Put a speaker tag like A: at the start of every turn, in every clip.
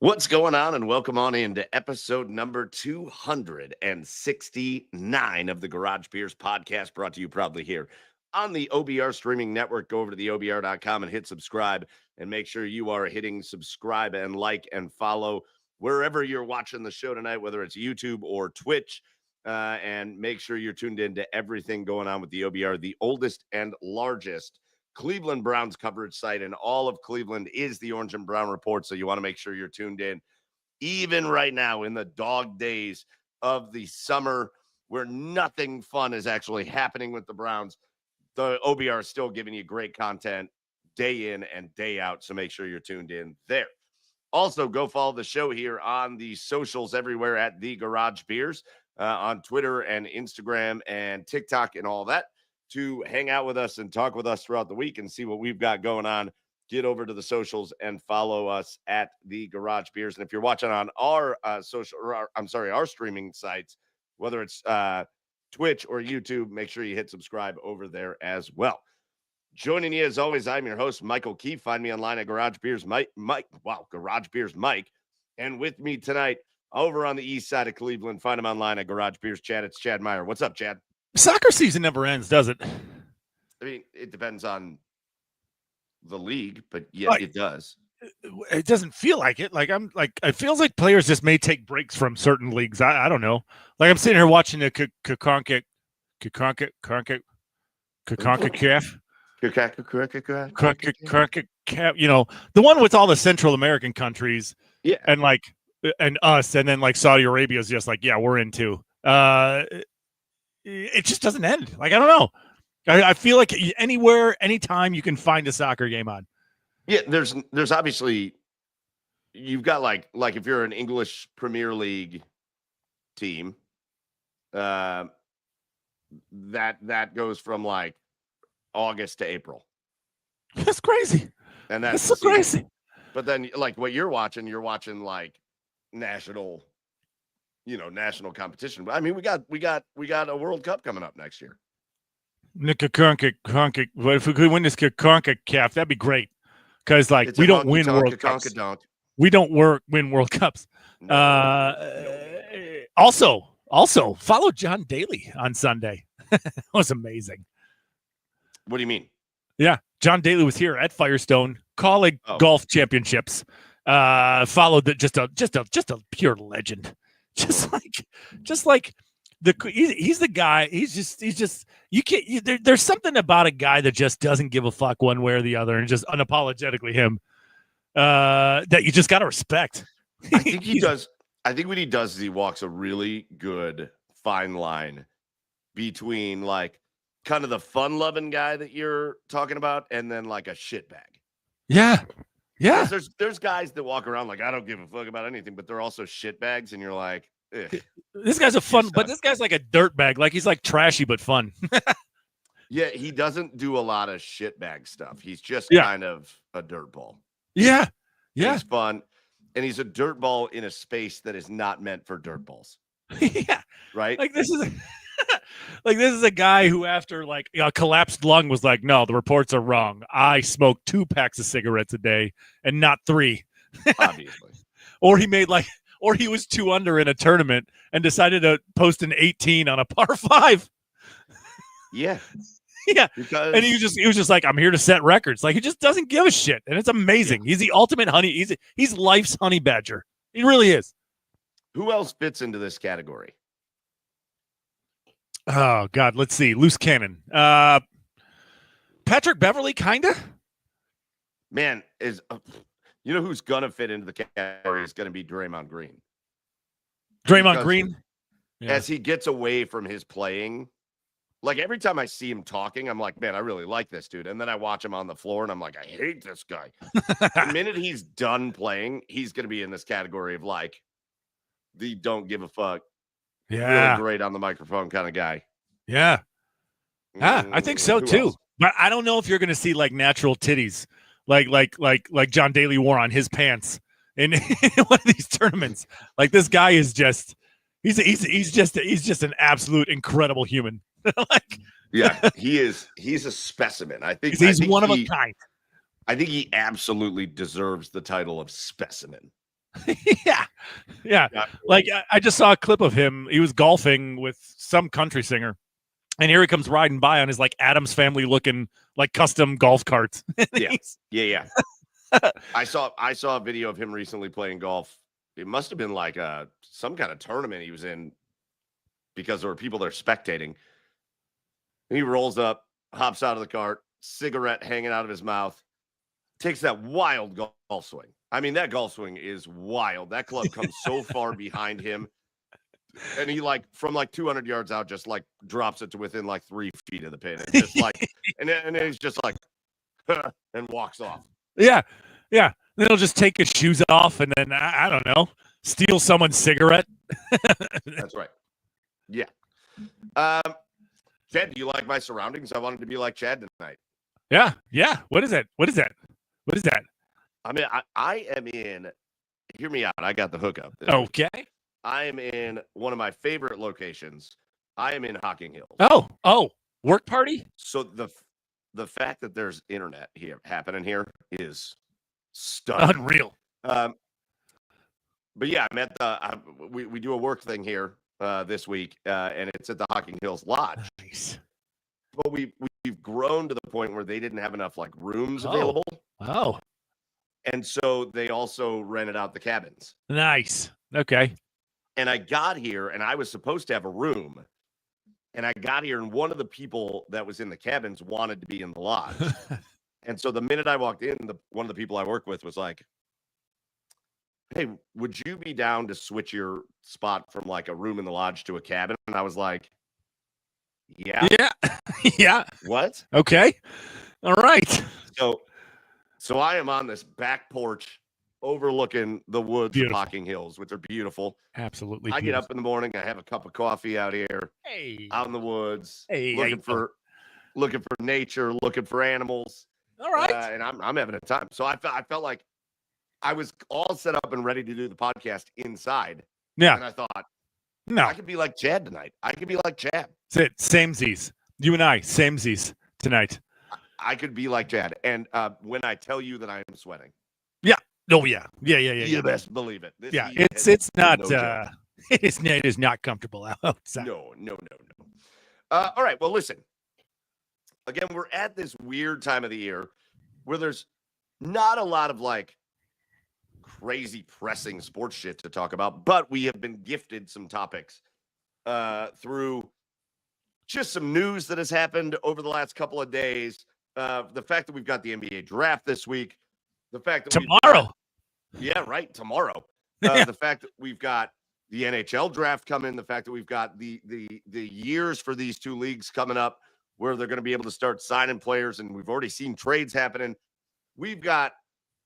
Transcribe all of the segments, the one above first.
A: What's going on? And welcome on into episode number 269 of the Garage Beers podcast, brought to you proudly here on the OBR streaming network. Go over to the OBR.com and hit subscribe, and make sure you are hitting subscribe and like and follow wherever you're watching the show tonight, whether it's YouTube or Twitch. And make sure you're tuned in to everything going on with the OBR, the oldest and largest Cleveland Browns coverage site in all of Cleveland is the Orange and Brown Report. So you want to make sure you're tuned in, even right now in the dog days of the summer where nothing fun is actually happening with the Browns. The OBR is still giving you great content day in and day out. So make sure you're tuned in there. Also, go follow the show here on the socials everywhere at The Garage Beers on Twitter and Instagram and TikTok and all that, to hang out with us and talk with us throughout the week and see what we've got going on. Get over to the socials and follow us at The Garage Beers. And if you're watching on our our streaming sites, whether it's Twitch or YouTube, make sure you hit subscribe over there as well. Joining you as always, I'm your host, Michael Keefe. Find me online at Garage Beers Garage Beers Mike. And with me tonight, over on the east side of Cleveland, find him online at Garage Beers Chad. It's Chad Meyer. What's up, Chad?
B: Soccer season never ends, does it?
A: I mean, it depends on the league, but yeah, it does.
B: It doesn't feel like it. It feels like players just may take breaks from certain leagues. I don't know. Like I'm sitting here watching the CONCACAF. You know, the one with all the Central American countries.
A: Yeah.
B: And us, and then like Saudi Arabia is just like, yeah, we're in too. It just doesn't end. Like, I don't know. I feel like anywhere, anytime you can find a soccer game on.
A: Yeah, there's obviously, you've got like if you're an English Premier League team, that goes from like August to April.
B: That's crazy.
A: And that's
B: so crazy.
A: But then like what you're watching like national competition. I mean, we got a World Cup coming up next year.
B: If we could win this CONCACAF, that'd be great. Because we don't win World Cups. We don't win World Cups. No. Also, follow John Daly on Sunday. It was amazing.
A: What do you mean?
B: Yeah, John Daly was here at Firestone calling golf championships. Followed just a pure legend. Just like he's the guy. He's just you can't. There's something about a guy that just doesn't give a fuck one way or the other, and just unapologetically him. That you just got to respect.
A: I think he does. I think what he does is he walks a really good fine line between like kind of the fun-loving guy that you're talking about, and then like a shitbag.
B: Yeah. Yeah.
A: There's guys that walk around like, I don't give a fuck about anything, but they're also shitbags, and you're like, ugh,
B: this guy's a fun, but this guy's like a dirtbag. Like he's like trashy but fun.
A: Yeah, he doesn't do a lot of shitbag stuff. He's just kind of a dirtball.
B: Yeah. Yeah.
A: He's fun, and he's a dirtball in a space that is not meant for dirtballs.
B: Yeah.
A: Right?
B: Like this is a guy who, after like a collapsed lung, was like, no, the reports are wrong. I smoke 2 packs of cigarettes a day and not 3.
A: Obviously.
B: Or he was 2 under in a tournament and decided to post an 18 on a par 5.
A: Yeah.
B: Yeah. And he was just like, I'm here to set records. Like, he just doesn't give a shit. And it's amazing. Yeah. He's the ultimate honey. He's life's honey badger. He really is.
A: Who else fits into this category?
B: Oh, God. Let's see. Loose cannon. Patrick Beverley, kind of?
A: Man, you know who's going to fit into the category is going to be Draymond Green.
B: Draymond Green?
A: Yeah. As he gets away from his playing, like every time I see him talking, I'm like, man, I really like this dude. And then I watch him on the floor, and I'm like, I hate this guy. The minute he's done playing, he's going to be in this category of like the don't give a fuck.
B: Yeah.
A: Really great on the microphone kind of guy.
B: Yeah. I think so too. Else? But I don't know if you're going to see like natural titties, like John Daly wore on his pants in one of these tournaments. Like, this guy is just he's just an absolute incredible human.
A: Yeah, he's a specimen. I think
B: he's one of a kind.
A: I think he absolutely deserves the title of specimen.
B: Yeah. Like I just saw a clip of him. He was golfing with some country singer, and here he comes riding by on his like Addams Family looking like custom golf carts.
A: Yeah. I saw a video of him recently playing golf. It must have been like some kind of tournament he was in because there were people there spectating. And he rolls up, hops out of the cart, cigarette hanging out of his mouth, takes that wild golf swing. I mean, that golf swing is wild. That club comes so far behind him. And he from 200 yards out, just drops it to within 3 feet of the pin. And just and then he's just and walks off.
B: Yeah. Then he'll just take his shoes off and then, I don't know, steal someone's cigarette.
A: That's right. Yeah. Chad, do you like my surroundings? I wanted to be like Chad tonight.
B: Yeah. What is that?
A: I mean, I am in, hear me out. I got the hookup.
B: Okay.
A: I am in one of my favorite locations. I am in Hocking Hills.
B: Oh, work party?
A: So the fact that there's internet happening here is stunning.
B: Unreal.
A: But yeah, I'm at we do a work thing here this week, and it's at the Hocking Hills Lodge.
B: Nice.
A: But we've grown to the point where they didn't have enough rooms available.
B: Oh.
A: And so they also rented out the cabins.
B: Nice. Okay.
A: And I got here, and I was supposed to have a room. And I got here, and one of the people that was in the cabins wanted to be in the lodge. And so the minute I walked in, one of the people I work with was like, "Hey, would you be down to switch your spot from a room in the lodge to a cabin?" And I was like, "Yeah."
B: Yeah.
A: What?
B: Okay. All right.
A: So I am on this back porch overlooking the woods of Hocking Hills, which are beautiful.
B: Absolutely.
A: I get up in the morning. I have a cup of coffee out here, out in the woods, looking for nature, looking for animals.
B: All right.
A: And I'm having a time. So I felt like I was all set up and ready to do the podcast inside.
B: Yeah.
A: And I thought,
B: no,
A: I could be like Chad tonight. I could be like Chad.
B: That's it. Samesies. You and I, samesies tonight.
A: I could be like Chad. And when I tell you that I am sweating.
B: Yeah. Oh, yeah. Yeah.
A: You best believe it.
B: It's not, it is not comfortable outside.
A: No. All right. Well, listen. Again, we're at this weird time of the year where there's not a lot of crazy pressing sports shit to talk about, but we have been gifted some topics through just some news that has happened over the last couple of days. The fact that we've got the NBA draft this week, the fact that
B: tomorrow.
A: Tomorrow. The fact that we've got the NHL draft coming, the fact that we've got the years for these two leagues coming up where they're going to be able to start signing players, and we've already seen trades happening. We've got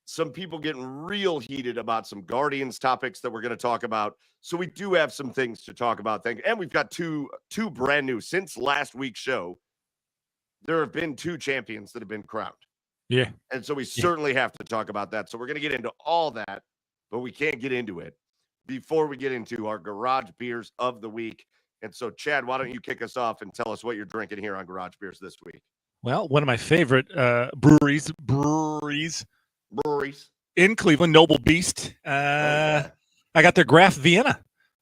A: some people getting real heated about some Guardians topics that we're going to talk about. So we do have some things to talk about. And we've got two brand new, since last week's show, there have been two champions that have been crowned.
B: Yeah.
A: And so we certainly have to talk about that. So we're going to get into all that, but we can't get into it before we get into our Garage Beers of the Week. And so, Chad, why don't you kick us off and tell us what you're drinking here on Garage Beers this week?
B: Well, one of my favorite breweries in Cleveland, Noble Beast. I got their Graf Vienna.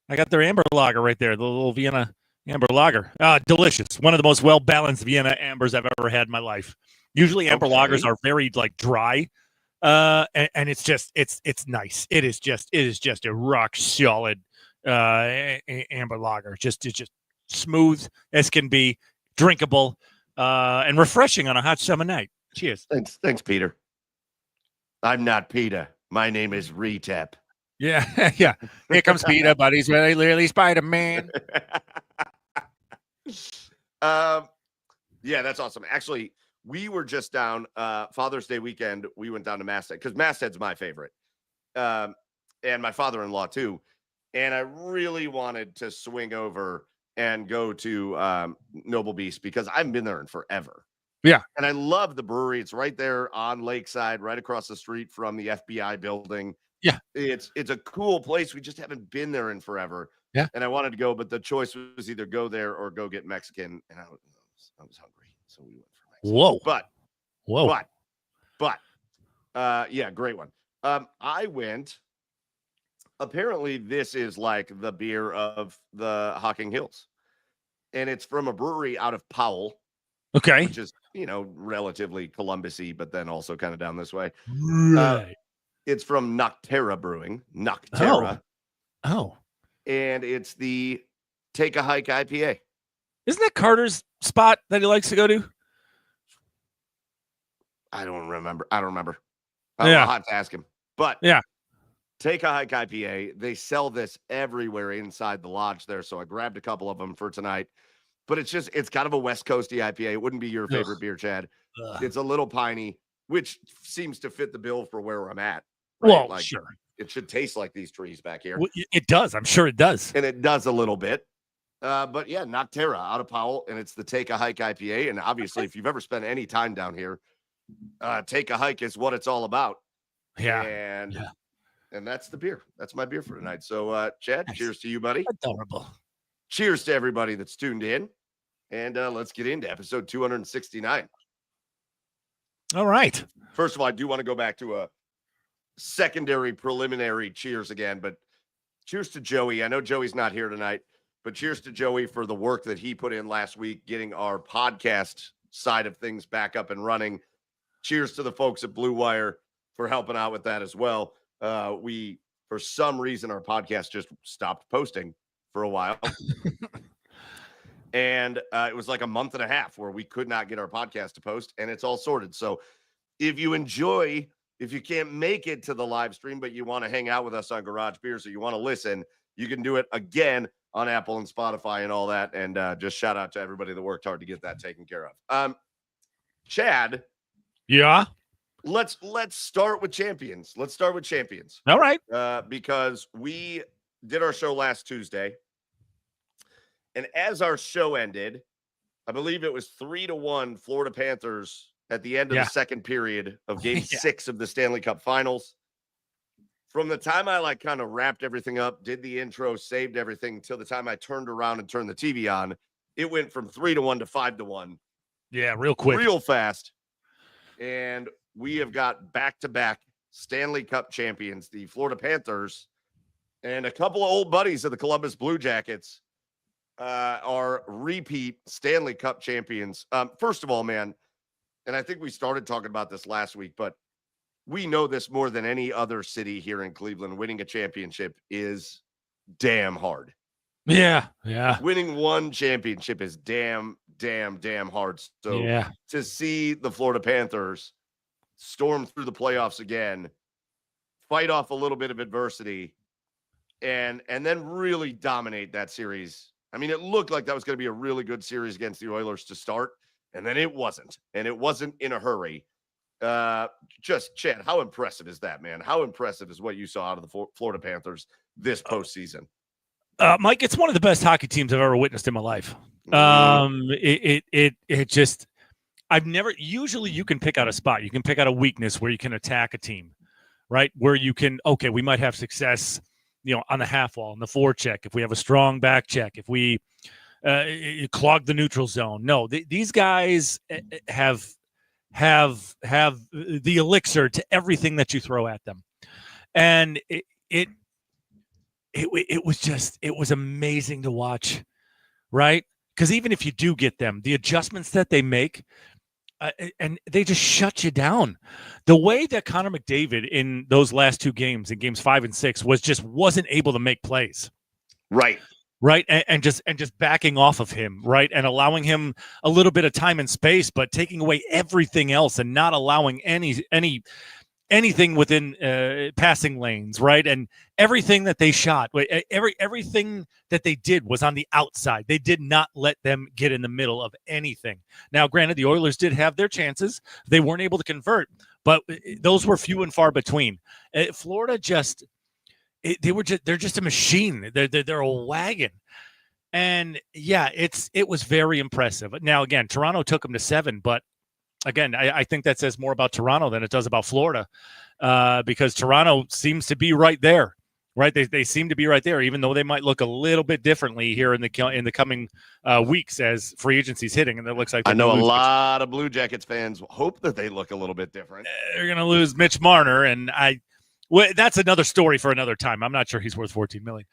B: I got their amber lager right there, the little Vienna amber lager. Delicious. One of the most well-balanced Vienna ambers I've ever had in my life. Usually amber lagers are very dry. And it's nice. It is just a rock solid amber lager. It's just smooth as can be, drinkable, and refreshing on a hot summer night. Cheers.
A: Thanks, Peter. I'm not Peter. My name is Retep.
B: Yeah. Here comes Peter, but he's really Spider-Man.
A: Yeah, that's awesome. Actually, we were just down Father's Day weekend. We went down to Masthead because Masthead's my favorite, and my father-in-law too. And I really wanted to swing over and go to Noble Beast because I haven't been there in forever.
B: Yeah.
A: And I love the brewery. It's right there on Lakeside, right across the street from the FBI building.
B: Yeah.
A: It's a cool place. We just haven't been there in forever.
B: Yeah.
A: And I wanted to go, but the choice was either go there or go get Mexican. And I was hungry. So we went for Mexican.
B: Whoa.
A: But yeah, great one. I went apparently this is like the beer of the Hocking Hills. And it's from a brewery out of Powell.
B: Okay.
A: Which is, relatively Columbus-y, but then also kind of down this way.
B: Right.
A: It's from Nocterra Brewing. Nocterra.
B: Oh.
A: And it's the Take a Hike IPA.
B: Isn't that Carter's spot that he likes to go to?
A: I don't remember. I'll have to ask him. But
B: yeah.
A: Take a Hike IPA. They sell this everywhere inside the lodge there. So I grabbed a couple of them for tonight. But it's kind of a West Coasty IPA. It wouldn't be your favorite beer, Chad. It's a little piney, which seems to fit the bill for where I'm at.
B: Right? Well, sure.
A: It should taste like these trees back here.
B: Well, it does. I'm sure it does.
A: And it does a little bit. But yeah, Nocterra out of Powell, and it's the Take a Hike IPA. And obviously, if you've ever spent any time down here, Take a Hike is what it's all about.
B: Yeah.
A: And that's the beer. That's my beer for tonight. So, Chad, cheers to you, buddy.
B: Adorable.
A: Cheers to everybody that's tuned in. And let's get into episode 269.
B: All right.
A: First of all, I do want to go back to a secondary preliminary cheers again, but cheers to Joey. I know Joey's not here tonight, but cheers to Joey for the work that he put in last week, getting our podcast side of things back up and running. Cheers to the folks at Blue Wire for helping out with that as well. For some reason, our podcast just stopped posting for a while. And it was like a month and a half where we could not get our podcast to post, and it's all sorted. So if you can't make it to the live stream, but you want to hang out with us on Garage Beers or you want to listen, you can do it again on Apple and Spotify and all that. And just shout out to everybody that worked hard to get that taken care of. Chad.
B: Yeah.
A: Let's start with champions.
B: All right.
A: Because we did our show last Tuesday. And as our show ended, I believe it was 3-1 Florida Panthers at the end of the second period of game 6 of the Stanley Cup Finals. From the time I kind of wrapped everything up, did the intro, saved everything, till the time I turned around and turned the TV on, it went from 3-1 to 5-1.
B: Yeah, real quick.
A: Real fast. And we have got back-to-back Stanley Cup champions, the Florida Panthers, and a couple of old buddies of the Columbus Blue Jackets are repeat Stanley Cup champions. First of all, man, and I think we started talking about this last week, but we know this more than any other city here in Cleveland. Winning a championship is damn hard.
B: Yeah.
A: Winning one championship is damn hard. So to see the Florida Panthers storm through the playoffs again, fight off a little bit of adversity, and then really dominate that series. I mean, it looked like that was going to be a really good series against the Oilers to start, and then it wasn't. And it wasn't in a hurry. Just, Chad, how impressive is that, man? How impressive is what you saw out of the Florida Panthers this postseason?
B: Mike, it's one of the best hockey teams I've ever witnessed in my life. It just, I've never, usually you can pick out a spot. You can pick out a weakness where you can attack a team, right? Where you can, okay, we might have success, on the half wall, on the forecheck, if we have a strong back check, if we clog the neutral zone. No, these guys have the elixir to everything that you throw at them. And it was amazing to watch, right? Because even if you do get them, the adjustments that they make, and they just shut you down. The way that Connor McDavid in those last two games, in games 5 and 6, wasn't able to make plays.
A: Right.
B: And just backing off of him, right? And allowing him a little bit of time and space, but taking away everything else and not allowing anything within passing lanes, right? And everything that they shot, everything that they did was on the outside. They did not let them get in the middle of anything. Now, granted, the Oilers did have their chances. They weren't able to convert, but those were few and far between. Florida they're just a machine. They're a wagon. And yeah, it was very impressive. Now, again, Toronto took them to 7, but again, I think that says more about Toronto than it does about Florida, because Toronto seems to be right there, right? They seem to be right there, even though they might look a little bit differently here in the coming weeks as free agency's hitting. And it looks like
A: I know a lot of Blue Jackets fans hope that they look a little bit different.
B: They're going to lose Mitch Marner, and Well, that's another story for another time. I'm not sure he's worth $14 million.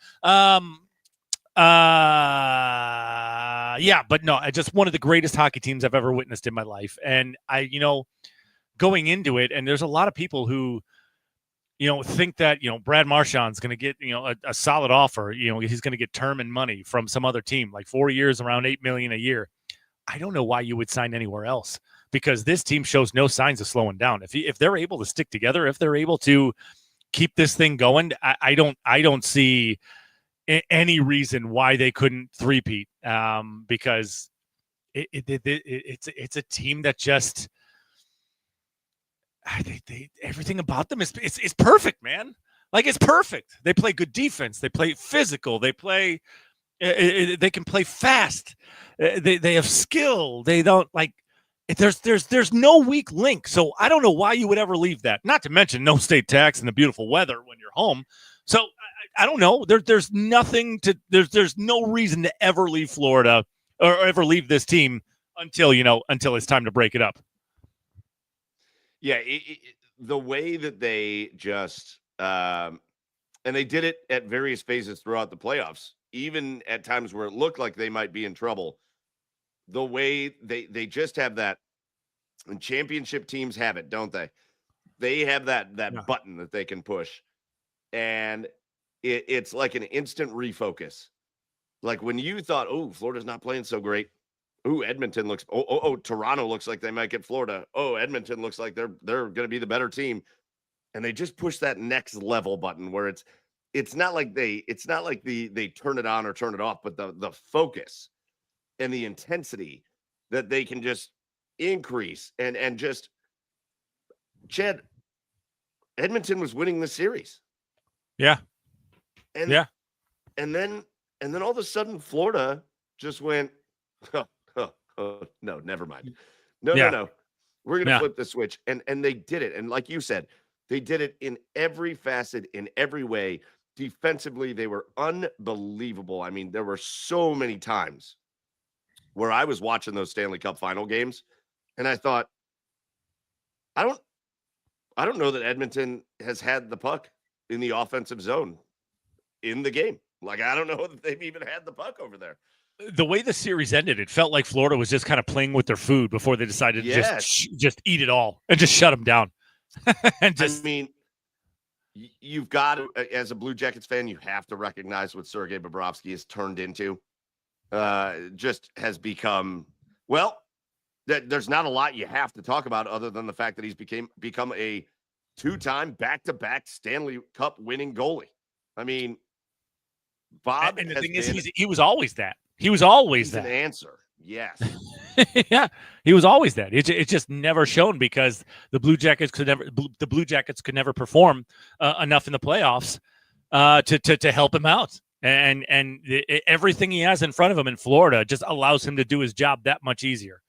B: Yeah, but no, just one of the greatest hockey teams I've ever witnessed in my life. And going into it, and there's a lot of people who, think that, Brad Marchand's going to get, a solid offer. He's going to get term and money from some other team, like 4 years, around $8 million a year. I don't know why you would sign anywhere else, because this team shows no signs of slowing down. If they're able to stick together, if they're able to keep this thing going, I don't see any reason why they couldn't three-peat, because it's a team that just everything about them is perfect, man. Like, it's perfect. They play good defense. They play physical. They play. They can play fast. They have skill. They don't like. There's no weak link. So I don't know why you would ever leave that. Not to mention no state tax and the beautiful weather when you're home. So I don't know. There's nothing to. There's no reason to ever leave Florida or ever leave this team until it's time to break it up.
A: Yeah, the way that they just and they did it at various phases throughout the playoffs, even at times where it looked like they might be in trouble. The way they just have that, and championship teams have it, don't they? They have that button that they can push, and it's like an instant refocus. Like when you thought, oh, Florida's not playing so great. Oh, Edmonton looks. Oh, Toronto looks like they might get Florida. Oh, Edmonton looks like they're going to be the better team, and they just push that next level button where it's not like they turn it on or turn it off, but the focus and the intensity that they can just increase and just. Chad, Edmonton was winning the series.
B: Yeah,
A: and then all of a sudden Florida just went. No, never mind. No. We're going to flip the switch. And they did it. And like you said, they did it in every facet, in every way. Defensively, they were unbelievable. I mean, there were so many times where I was watching those Stanley Cup final games and I thought, I don't know that Edmonton has had the puck in the offensive zone in the game. Like, I don't know that they've even had the puck over there.
B: The way the series ended, it felt like Florida was just kind of playing with their food before they decided to just eat it all and just shut them down.
A: I mean, you've got to, as a Blue Jackets fan, you have to recognize what Sergei Bobrovsky has turned into. Just has become, well, there's not a lot you have to talk about other than the fact that he's become a 2-time back-to-back Stanley Cup winning goalie. I mean, Bob,
B: and the thing is, he was always that. He was always that.
A: An answer, yes.
B: Yeah, he was always that. It's just never shown because the Blue Jackets could never perform enough in the playoffs to help him out. And everything he has in front of him in Florida just allows him to do his job that much easier.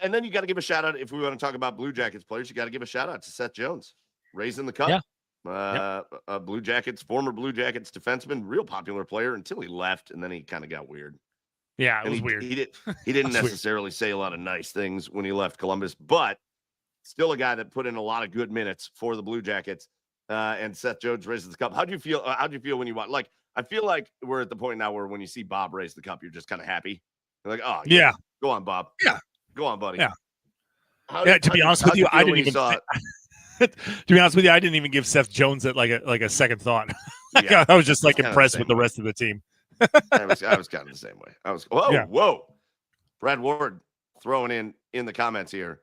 A: And then you got to give a shout out, if we want to talk about Blue Jackets players, you got to give a shout out to Seth Jones, raising the cup.
B: Yeah.
A: Blue Jackets, former Blue Jackets defenseman, real popular player until he left, and then he kind of got weird.
B: Yeah, it was weird.
A: He didn't necessarily say a lot of nice things when he left Columbus, but still a guy that put in a lot of good minutes for the Blue Jackets. And Seth Jones raises the cup. How do you feel? How do you feel when you watch? Like, I feel like we're at the point now where when you see Bob raise the cup, you're just kind of happy. You're like, oh yeah, go on, Bob.
B: Yeah,
A: go on, buddy.
B: Yeah. To be honest with you, I didn't even. To be honest with you, I didn't even give Seth Jones like a second thought. I was just like impressed with the rest of the team.
A: I was kind of the same way. I was whoa. Brad Ward throwing in the comments here.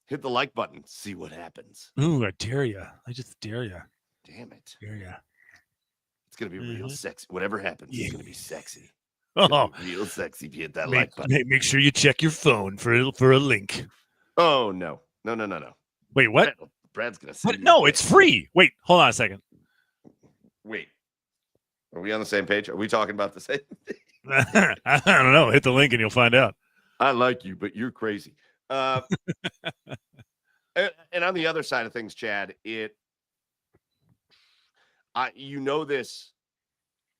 A: Hit the like button. See what happens.
B: Ooh, I dare you. I just dare you.
A: Damn it.
B: Dare you.
A: It's gonna be real sexy. Whatever happens, it's gonna be sexy. Real sexy if you hit that like button.
B: Make sure you check your phone for a link.
A: Oh no.
B: Wait, what?
A: Brad's gonna say
B: no, it's free. Wait, hold on a second.
A: Wait. Are we on the same page? Are we talking about the same thing?
B: I don't know. Hit the link and you'll find out. I
A: like you, but you're crazy. And on the other side of things, Chad, this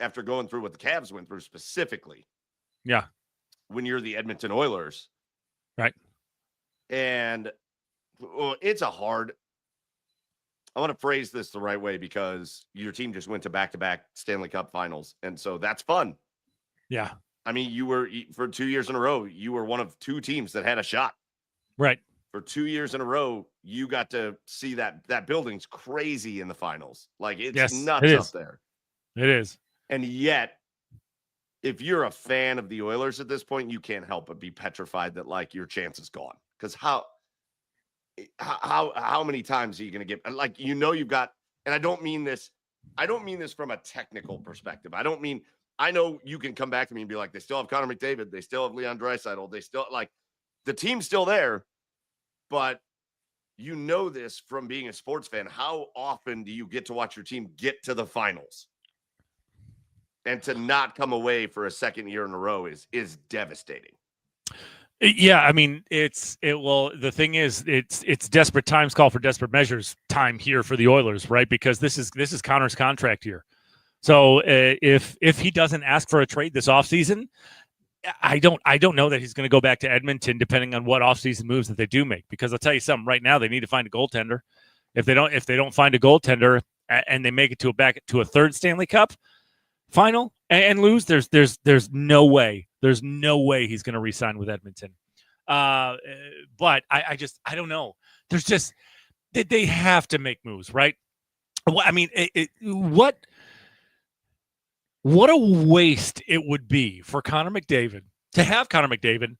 A: after going through what the Cavs went through specifically.
B: Yeah.
A: When you're the Edmonton Oilers.
B: Right.
A: And it's a hard want to phrase this the right way because your team just went to back-to-back Stanley Cup finals. And so that's fun.
B: Yeah.
A: I mean, you were for 2 years in a row, you were one of 2 teams that had a shot.
B: Right.
A: For 2 years in a row, you got to see that building's crazy in the finals. Like it's nuts up there.
B: It is.
A: And yet, if you're a fan of the Oilers at this point, you can't help but be petrified that like your chance is gone. Because how many times are you going to get like you've got? And I don't mean this from a technical perspective. I know you can come back to me and be like, they still have Connor McDavid, they still have Leon Draisaitl, they still like the team's still there, but this from being a sports fan. How often do you get to watch your team get to the finals? And to not come away for a second year in a row is devastating.
B: Yeah, I mean, the thing is, it's desperate times call for desperate measures time here for the Oilers, right? Because this is Connor's contract year. So if he doesn't ask for a trade this offseason, I don't know that he's going to go back to Edmonton, depending on what offseason moves that they do make. Because I'll tell you something, right now they need to find a goaltender. If they don't find a goaltender and they make it back to a third Stanley Cup final and lose, there's no way he's going to re-sign with Edmonton. But I don't know. There's just they have to make moves, right? I mean, what a waste it would be for Connor McDavid to have Connor McDavid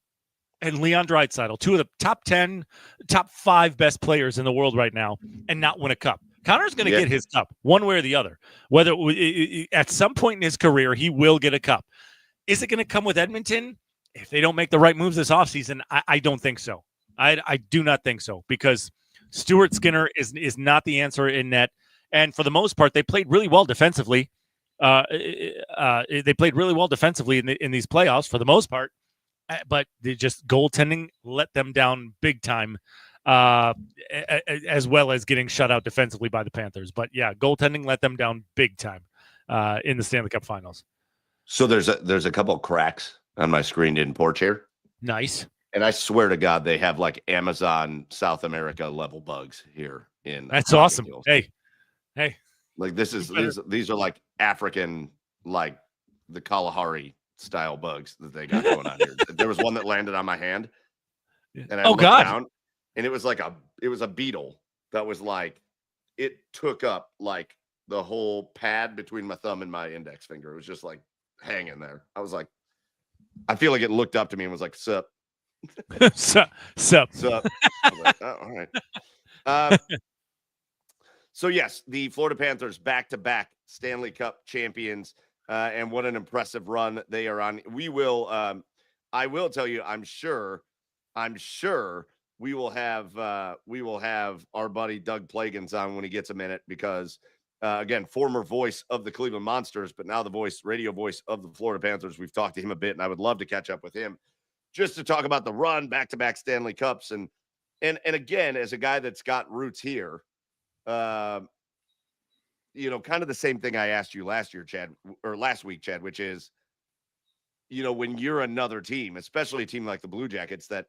B: and Leon Draisaitl, 2 of the top 10, top 5 best players in the world right now, and not win a cup. Connor's going to get his cup one way or the other. Whether at some point in his career, he will get a cup. Is it going to come with Edmonton? If they don't make the right moves this offseason, I don't think so. I do not think so, because Stuart Skinner is not the answer in net. And for the most part, they played really well defensively. They played really well defensively in these playoffs for the most part, but they just goaltending let them down big time. As well as getting shut out defensively by the Panthers. But yeah, goaltending let them down big time in the Stanley Cup Finals.
A: So there's a couple of cracks on my screened-in porch here.
B: Nice.
A: And I swear to God, they have like Amazon South America level bugs here in.
B: That's awesome. Hills. Hey,
A: like these are like African, like the Kalahari style bugs that they got going on here. There was one that landed on my hand, and I looked down. And it was a beetle that was like, it took up like the whole pad between my thumb and my index finger. It was just like hanging there. I was like, I feel like it looked up to me and was like, sup.
B: sup.
A: I was like, oh, all right. So yes, the Florida Panthers back-to-back Stanley Cup champions. And what an impressive run they are on. I will tell you, I'm sure we will have our buddy Doug Plagans on when he gets a minute, because again, former voice of the Cleveland Monsters, but now the radio voice of the Florida Panthers. We've talked to him a bit, and I would love to catch up with him just to talk about the run, back-to-back Stanley Cups, and again, as a guy that's got roots here, kind of the same thing I asked you last week, Chad, which is, when you're another team, especially a team like the Blue Jackets, that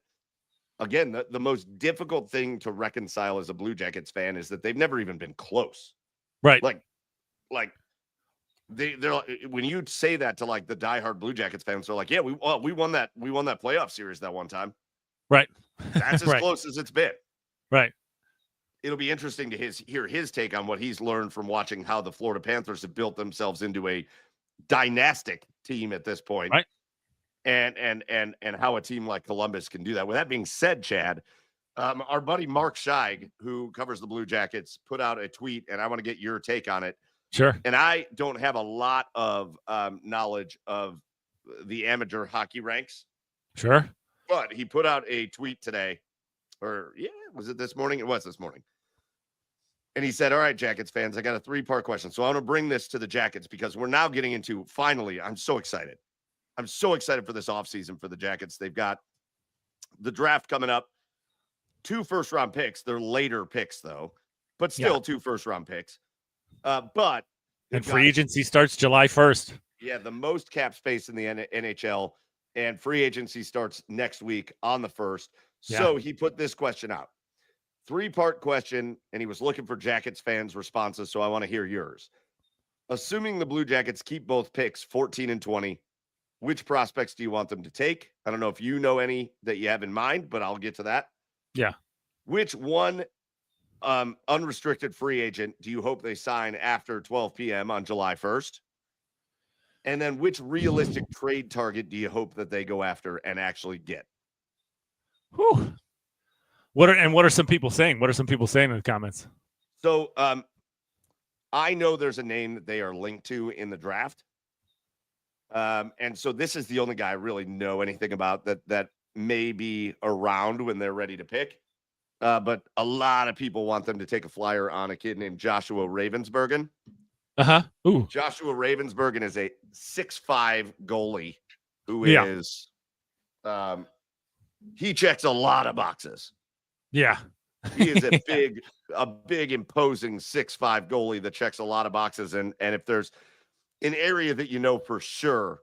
A: again, the most difficult thing to reconcile as a Blue Jackets fan is that they've never even been close.
B: Right.
A: Like they're when you say that to like the diehard Blue Jackets fans, they're like, yeah, we won that playoff series that one time.
B: Right.
A: That's as close as it's been.
B: Right.
A: It'll be interesting to hear his take on what he's learned from watching how the Florida Panthers have built themselves into a dynastic team at this point.
B: Right.
A: And how a team like Columbus can do that. With that being said, Chad, our buddy Mark Scheig, who covers the Blue Jackets, put out a tweet, and I want to get your take on it.
B: Sure.
A: And I don't have a lot of knowledge of the amateur hockey ranks.
B: Sure.
A: But he put out a tweet today, was it this morning? It was this morning. And he said, all right, Jackets fans, I got a 3-part question. So I want to bring this to the Jackets, because we're now getting into, finally, I'm so excited for this offseason for the Jackets. They've got the draft coming up, 2 first-round picks. They're later picks, though, but still 2 first-round picks. But
B: free agency starts July 1st.
A: Yeah, the most cap space in the NHL, and free agency starts next week on the 1st. So he put this question out. 3-part question, and he was looking for Jackets fans' responses, so I want to hear yours. Assuming the Blue Jackets keep both picks, 14 and 20, which prospects do you want them to take? I don't know if you know any that you have in mind, but I'll get to that.
B: Yeah.
A: Which one unrestricted free agent do you hope they sign after 12 p.m. on July 1st? And then which realistic trade target do you hope that they go after and actually get?
B: Whew. What are some people saying? What are some people saying in the comments?
A: So I know there's a name that they are linked to in the draft. And so this is the only guy I really know anything about that may be around when they're ready to pick. But a lot of people want them to take a flyer on a kid named Joshua Ravensbergen.
B: Ooh.
A: Joshua Ravensbergen is a 6'5" goalie who is he checks a lot of boxes.
B: Yeah.
A: He is a big, imposing 6'5" goalie that checks a lot of boxes. And if there's an area that you know for sure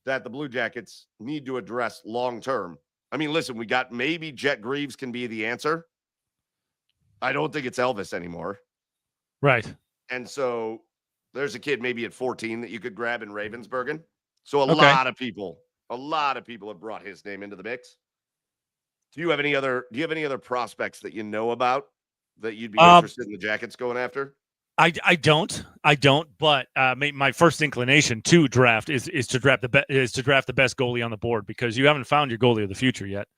A: that the Blue Jackets need to address long term. I mean, listen, we got maybe Jet Greaves can be the answer. I don't think it's Elvis anymore.
B: Right.
A: And so there's a kid maybe at 14 that you could grab in Ravensbergen. So a lot of people have brought his name into the mix. Do you have any other prospects that you know about that you'd be interested in the Jackets going after?
B: I don't, but my first inclination to draft is to draft the best goalie on the board, because you haven't found your goalie of the future yet,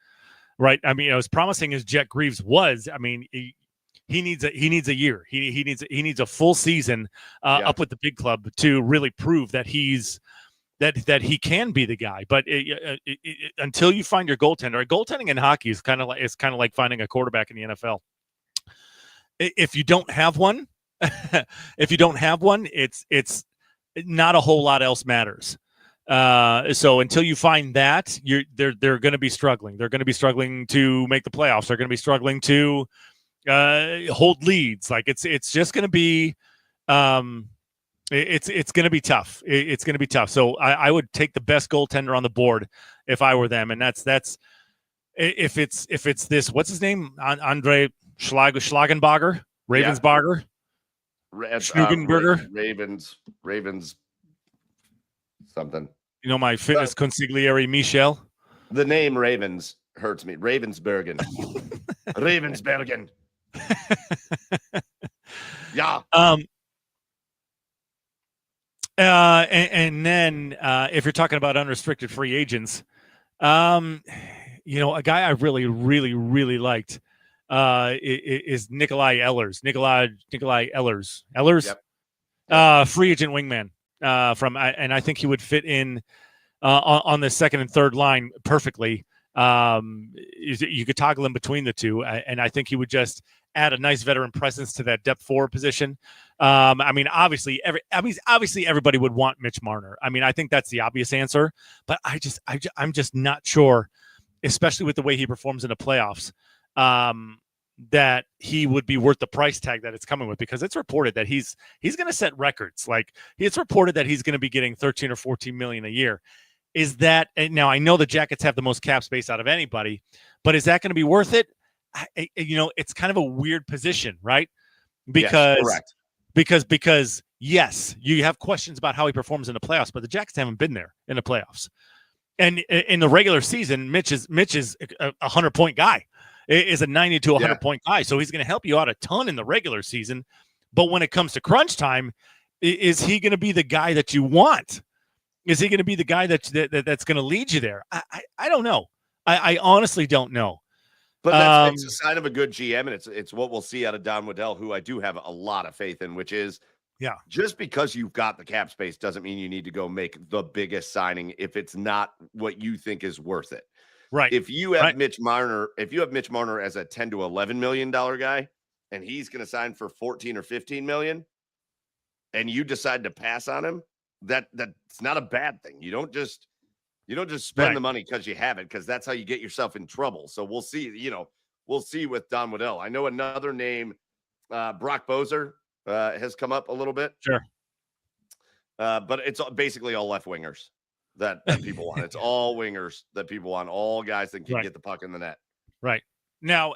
B: right? I mean, as promising as Jet Greaves was, I mean, he needs a year. He needs a full season up with the big club to really prove that that he can be the guy. But until you find your goaltender, goaltending in hockey is kind of like finding a quarterback in the NFL. If you don't have one. It's not a whole lot else matters. So until you find that, they're going to be struggling. They're going to be struggling to make the playoffs. They're going to be struggling to hold leads. Like it's just going to be it's going to be tough. It's going to be tough. So I would take the best goaltender on the board if I were them, and that's if it's this, what's his name, Andre Schlagenbacher, Ravensbacher. Schnugenberger?
A: Ravens something.
B: You know, my fitness consigliere, Michel.
A: The name Ravens hurts me. Ravensbergen. Ravensbergen. Yeah.
B: And then if you're talking about unrestricted free agents, you know, a guy I really, really, really liked is Nikolai Ehlers. Nikolai Ehlers. Yep. Free agent wingman and I think he would fit in on the second and third line perfectly. You could toggle him between the two, and I think he would just add a nice veteran presence to that depth forward position. I mean, obviously everybody would want Mitch Marner. I mean, I think that's the obvious answer, but I'm just not sure, especially with the way he performs in the playoffs, that he would be worth the price tag that it's coming with, because it's reported that he's going to set records. Like, it's reported that he's going to be getting 13 or 14 million a year. Is that, now I know the Jackets have the most cap space out of anybody, but is that going to be worth it? You know, it's kind of a weird position, right? Because,
A: yes,
B: because yes, you have questions about how he performs in the playoffs, but the Jackets haven't been there in the playoffs. And in the regular season, Mitch is a 100-point guy. Is a 90 to 100-point guy. So he's going to help you out a ton in the regular season. But when it comes to crunch time, is he going to be the guy that you want? Is he going to be the guy that's going to lead you there? I don't know. I honestly don't know.
A: But it's a sign of a good GM, and it's what we'll see out of Don Waddell, who I do have a lot of faith in, which is, just because you've got the cap space doesn't mean you need to go make the biggest signing if it's not what you think is worth it.
B: Right.
A: If you have Mitch Marner as a $10 to $11 million guy, and he's going to sign for 14 or 15 million, and you decide to pass on him, that's not a bad thing. You don't just spend the money because you have it, because that's how you get yourself in trouble. So we'll see. We'll see with Don Waddell. I know another name, Brock Boeser, has come up a little bit.
B: Sure.
A: But it's basically all left wingers that people want. It's all wingers that people want, all guys that can get the puck in the net.
B: Right. Now,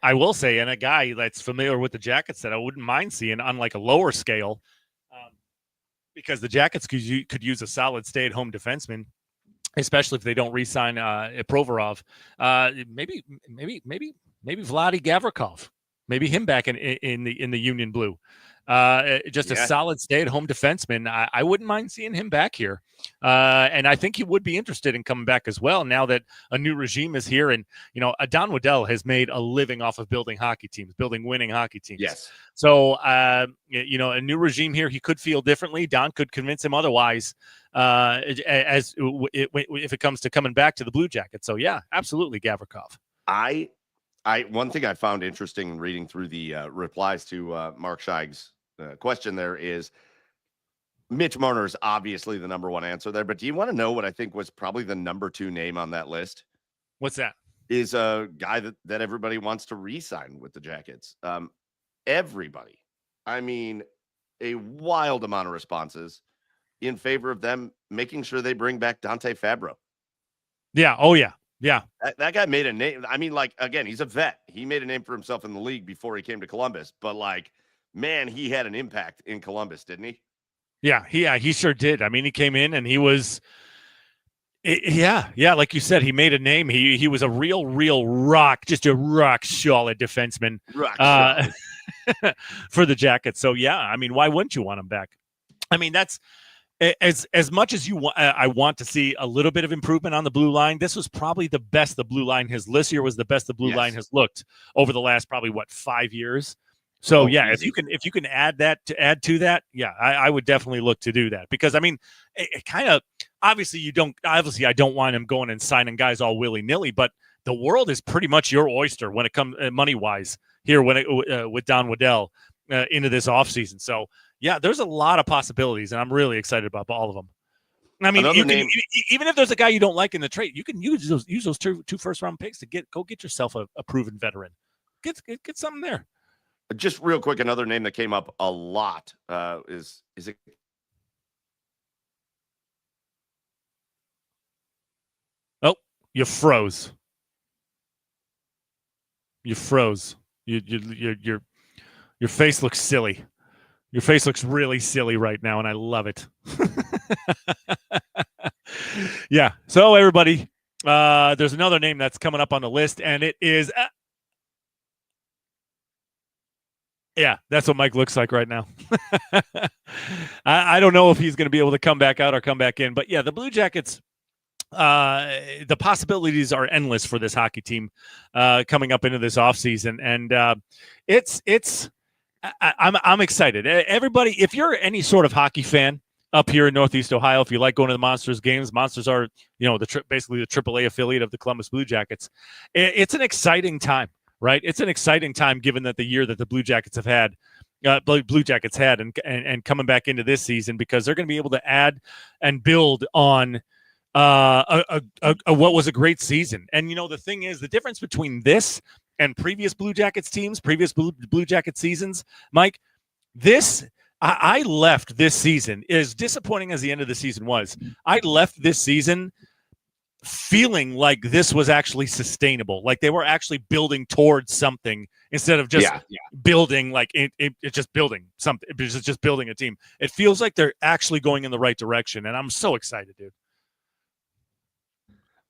B: I will say, and a guy that's familiar with the Jackets that I wouldn't mind seeing on like a lower scale, because the Jackets could use a solid stay-at-home defenseman, especially if they don't re-sign Provorov. Maybe Vladdy Gavrikov, maybe him back in the Union Blue. Just a solid stay-at-home defenseman. I wouldn't mind seeing him back here, and I think he would be interested in coming back as well. Now that a new regime is here, and Don Waddell has made a living off of building hockey teams, building winning hockey teams.
A: Yes.
B: So a new regime here, he could feel differently. Don could convince him otherwise, if it comes to coming back to the Blue Jackets. So yeah, absolutely, Gavrikov.
A: One thing I found interesting in reading through the replies to Mark Scheig's question there is Mitch Marner is obviously the number one answer there, but do you want to know what I think was probably the number two name on that list?
B: What's that?
A: Is a guy that everybody wants to re-sign with the Jackets. Everybody. I mean, a wild amount of responses in favor of them making sure they bring back Dante Fabro.
B: Yeah. Oh, yeah. Yeah.
A: That guy made a name. I mean, like, again, he's a vet. He made a name for himself in the league before he came to Columbus. But, like, man, he had an impact in Columbus, didn't he?
B: Yeah, he sure did. I mean, he came in and he was like you said, he made a name. He was a real rock, just a rock solid defenseman for the Jackets. So yeah, I mean, why wouldn't you want him back? I mean, that's as much as you want. I want to see a little bit of improvement on the blue line. This was probably the best the blue line has. This year was the best the blue line has looked over the last probably 5 years. So yeah, easy. if you can add to that, yeah, I would definitely look to do that, because I mean, it kind of obviously I don't want him going and signing guys all willy nilly, but the world is pretty much your oyster when it comes money wise here with Don Waddell into this offseason. So yeah, there's a lot of possibilities, and I'm really excited about all of them. I mean, even if there's a guy you don't like in the trade, you can use those two first round picks to get yourself a proven veteran. Get something there.
A: Just real quick, another name that came up a lot is it?
B: Oh, you froze. You froze. Your face looks silly. Your face looks really silly right now, and I love it. Yeah. So everybody, there's another name that's coming up on the list, and it is. Yeah, that's what Mike looks like right now. I don't know if he's going to be able to come back out or come back in, but yeah, the Blue Jackets, the possibilities are endless for this hockey team coming up into this offseason, and I'm excited. Everybody, if you're any sort of hockey fan up here in Northeast Ohio, if you like going to the Monsters games, Monsters are basically the AAA affiliate of the Columbus Blue Jackets. It's an exciting time. Right, it's an exciting time given that the year that the Blue Jackets have had, and coming back into this season, because they're going to be able to add and build on what was a great season. And the thing is, the difference between this and previous Blue Jackets teams, previous Blue Jacket seasons, Mike, I left this season, as disappointing as the end of the season was. I left this season feeling like this was actually sustainable, like they were actually building towards something instead of just building like it's just building something. It's just building a team. It feels like they're actually going in the right direction, and I'm so excited, dude.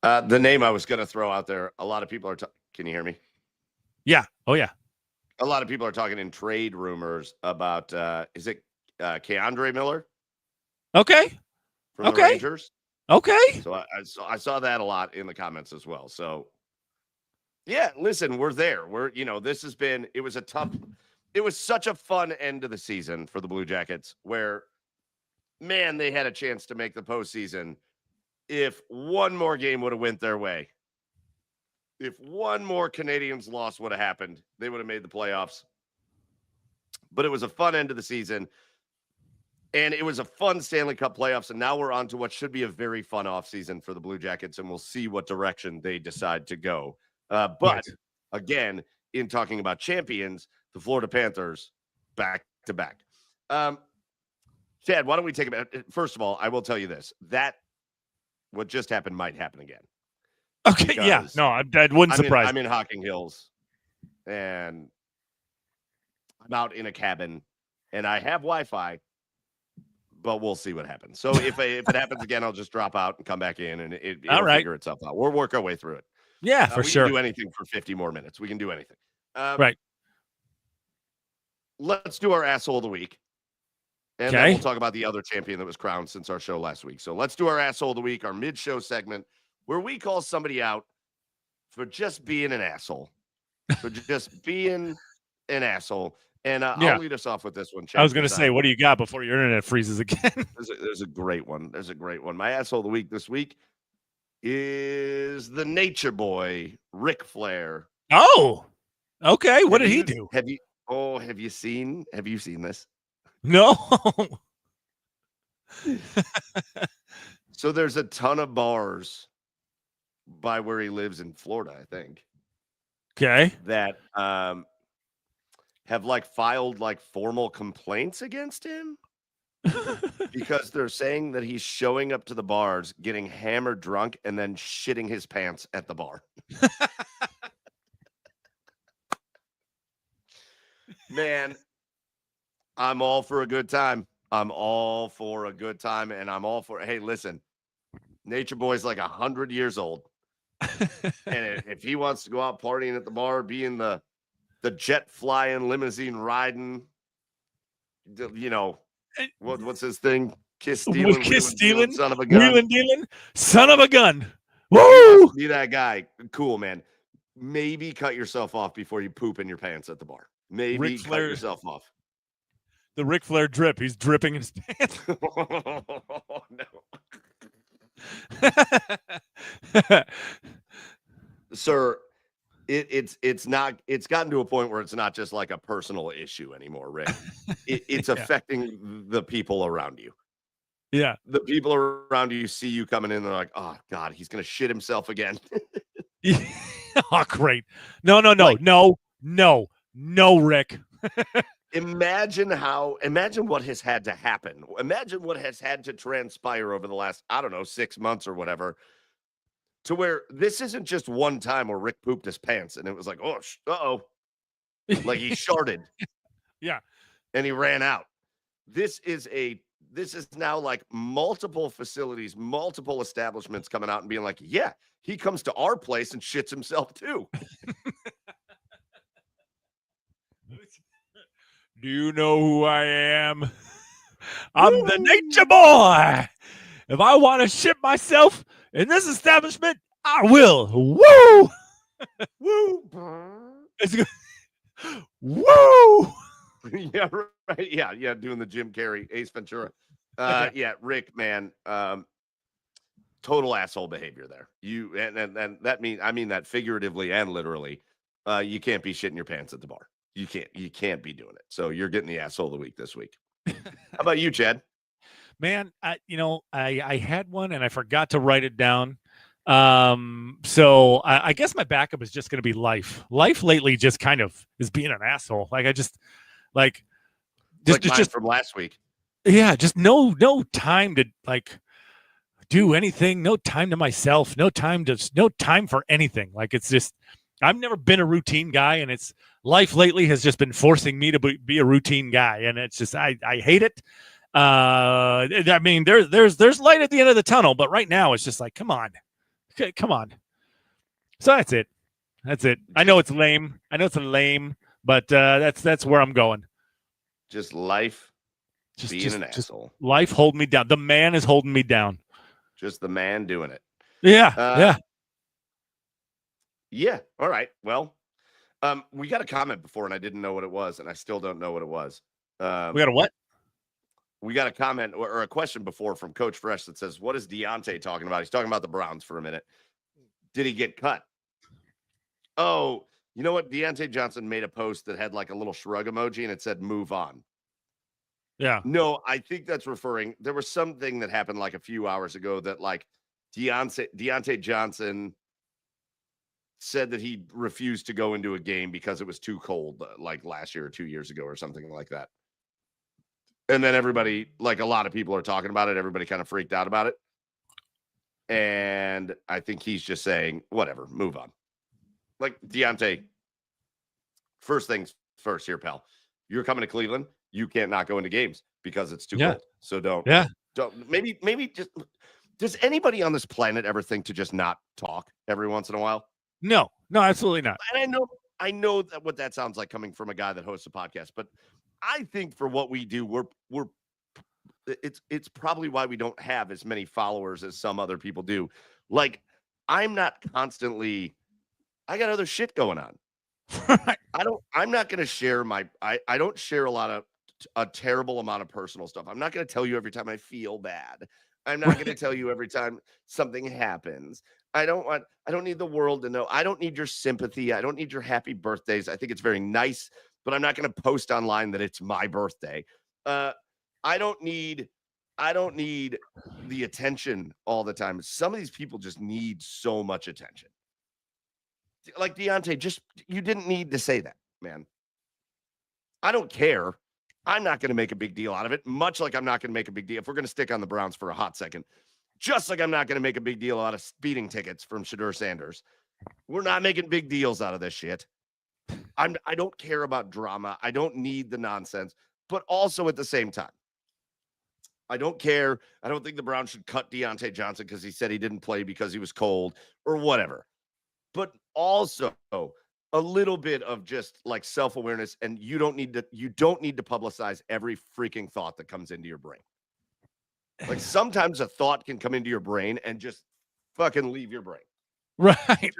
A: The name I was going to throw out there, a lot of people are can you hear me?
B: Yeah. Oh yeah.
A: A lot of people are talking in trade rumors about is it Keandre Miller?
B: Okay.
A: From the Rangers.
B: Okay.
A: So I saw that a lot in the comments as well. So yeah, listen, we're there. It was such a fun end of the season for the Blue Jackets, where, man, they had a chance to make the postseason if one more game would have went their way. If one more Canadians loss would have happened, they would have made the playoffs. But it was a fun end of the season. And it was a fun Stanley Cup playoffs, and now we're on to what should be a very fun offseason for the Blue Jackets, and we'll see what direction they decide to go. But again, in talking about champions, the Florida Panthers back to back. Chad, why don't we take about? First of all, I will tell you this: that what just happened might happen again.
B: Okay, yeah. No, that wouldn't surprise
A: I'm
B: me.
A: in Hocking Hills, and I'm out in a cabin, and I have Wi-Fi, but we'll see what happens. So if it happens again, I'll just drop out and come back in, and
B: All
A: it'll
B: right.
A: figure itself out. We'll work our way through it.
B: Yeah, for
A: We can
B: sure.
A: do anything for 50 more minutes. We can do anything.
B: Right.
A: Let's do our asshole of the week. And then we'll talk about the other champion that was crowned since our show last week. So let's do our asshole of the week, our mid-show segment, where we call somebody out for just being an asshole. For just being an asshole. And I'll lead us off with this one, Chad.
B: I was going to say, what do you got before your internet freezes again?
A: There's a great one. There's a great one. My asshole of the week this week is the nature boy, Ric Flair.
B: Oh, okay. What did he do?
A: Have you seen this?
B: No.
A: So there's a ton of bars by where he lives in Florida, I think.
B: Okay.
A: That have filed formal complaints against him because they're saying that he's showing up to the bars, getting hammered drunk, and then shitting his pants at the bar. Man, I'm all for a good time. And I'm all for, hey, listen, Nature Boy's 100 years old. And if he wants to go out partying at the bar, being the jet flying, limousine riding, what's his thing? Kiss stealing, son of a gun.
B: Wheeling dealing, son of a gun. Woo!
A: Be that guy. Cool, man. Maybe cut yourself off before you poop in your pants at the bar. Maybe cut yourself off.
B: The Ric Flair drip. He's dripping in his pants.
A: Oh, no. Sir, it's gotten to a point where it's not just a personal issue anymore, Rick. It's affecting the people around you.
B: Yeah.
A: The people around you see you coming in, they're like, oh God, he's gonna shit himself again.
B: Oh, great. No, Rick.
A: Imagine what has had to happen. Imagine what has had to transpire over the last, 6 months or whatever, to where this isn't just one time where Rick pooped his pants and it was like, oh, uh-oh. He sharted.
B: Yeah.
A: And he ran out. This is now multiple facilities, multiple establishments coming out and being like, yeah, he comes to our place and shits himself too.
B: Do you know who I am? I'm the nature boy. If I want to shit myself in this establishment, I will. Woo!
A: Woo!
B: It's good. Woo!
A: Yeah, right. Yeah, doing the Jim Carrey, Ace Ventura. Yeah, Rick, man, total asshole behavior there. You and that I mean that figuratively and literally. You can't be shitting your pants at the bar. You can't be doing it. So you're getting the asshole of the week this week. How about you, Chad?
B: Man, I had one and I forgot to write it down. So I guess my backup is just going to be life. Life lately just kind of is being an asshole. Just
A: from last week.
B: Yeah, just no time to do anything. No time to myself. No time for anything. It's just I've never been a routine guy, and it's life lately has just been forcing me to be a routine guy, and it's just I hate it. I mean, there's light at the end of the tunnel, but right now it's just come on. So that's it. I know it's lame. But that's where I'm going.
A: Just life. Being an asshole.
B: Life holding me down. The man is holding me down.
A: Just the man doing it.
B: Yeah.
A: Yeah. All right. Well, we got a comment before, and I didn't know what it was, and I still don't know what it was.
B: We got a what?
A: We got a comment or a question before from Coach Fresh that says, what is Deontay talking about? He's talking about the Browns for a minute. Did he get cut? Oh, you know what? Deontay Johnson made a post that had a little shrug emoji, and it said, move on.
B: Yeah.
A: No, I think that's referring. There was something that happened a few hours ago that Deontay Johnson said that he refused to go into a game because it was too cold, last year or 2 years ago or something like that. And then everybody, a lot of people are talking about it. Everybody kind of freaked out about it. And I think he's just saying, whatever, move on. Like, Deontay, first things first here, pal. You're coming to Cleveland. You can't not go into games because it's too cold. So don't. Maybe just. Does anybody on this planet ever think to just not talk every once in a while?
B: No, absolutely not.
A: And I know that what that sounds like coming from a guy that hosts a podcast, but I think for what we do, it's probably why we don't have as many followers as some other people do. Like, I'm not constantly. I got other shit going on. I'm not going to share I don't share a terrible amount of personal stuff. I'm not going to tell you every time I feel bad. I'm not going to tell you every time something happens. I don't need the world to know. I don't need your sympathy. I don't need your happy birthdays. I think it's very nice, but I'm not going to post online that it's my birthday. I don't need the attention all the time. Some of these people just need so much attention. Like Deontay, you didn't need to say that, man. I don't care. I'm not going to make a big deal out of it, much like I'm not going to make a big deal. If we're going to stick on the Browns for a hot second, just like I'm not going to make a big deal out of speeding tickets from Shedeur Sanders. We're not making big deals out of this shit. I don't care about drama. I don't need the nonsense. But also at the same time, I don't care. I don't think the Browns should cut Deontay Johnson because he said he didn't play because he was cold or whatever. But also a little bit of just like self-awareness, and you don't need to publicize every freaking thought that comes into your brain. Like, sometimes a thought can come into your brain and just fucking leave your brain.
B: Right.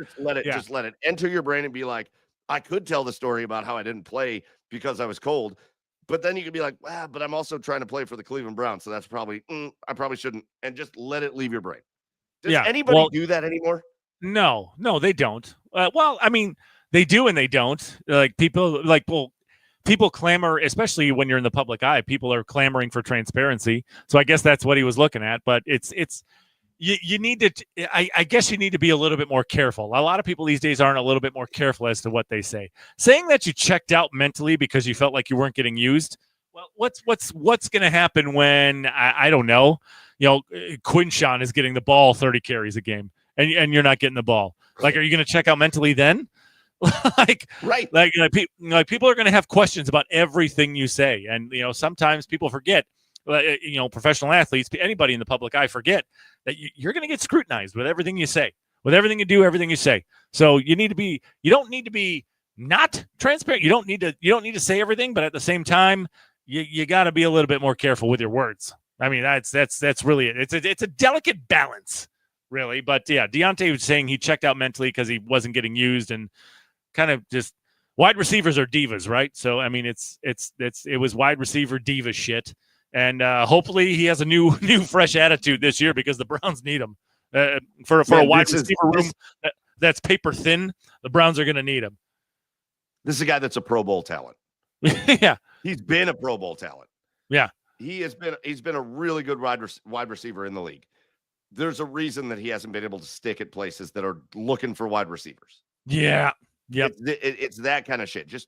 A: Just let it enter your brain and be like, I could tell the story about how I didn't play because I was cold, but then you could be like, but I'm also trying to play for the Cleveland Browns, so that's probably I probably shouldn't, and just let it leave your brain. Does anybody do that anymore?
B: No, they don't. Well, I mean, they do and they don't. Like, people clamor, especially when you're in the public eye. People are clamoring for transparency. So I guess that's what he was looking at. But you need to. I guess you need to be a little bit more careful. A lot of people these days aren't a little bit more careful as to what they say. Saying that you checked out mentally because you felt like you weren't getting used. Well, what's going to happen when I don't know? Quinshawn is getting the ball 30 carries a game. And you're not getting the ball. Like, are you going to check out mentally then? People are going to have questions about everything you say, and sometimes people forget. Professional athletes, anybody in the public eye, forget that you're going to get scrutinized with everything you say, with everything you do, everything you say. So you don't need to be not transparent. You don't need to say everything, but at the same time, you got to be a little bit more careful with your words. I mean, that's really it. It's a delicate balance. Really, but yeah, Deontay was saying he checked out mentally because he wasn't getting used, and kind of just wide receivers are divas, right? So I mean, it was wide receiver diva shit, and hopefully he has a new fresh attitude this year because the Browns need him for a wide receiver room that's paper thin. The Browns are going to need him.
A: This is a guy that's a Pro Bowl talent.
B: Yeah,
A: he's been a Pro Bowl talent.
B: Yeah,
A: he's been a really good wide receiver in the league. There's a reason that he hasn't been able to stick at places that are looking for wide receivers.
B: Yeah. Yep.
A: It's that kind of shit. Just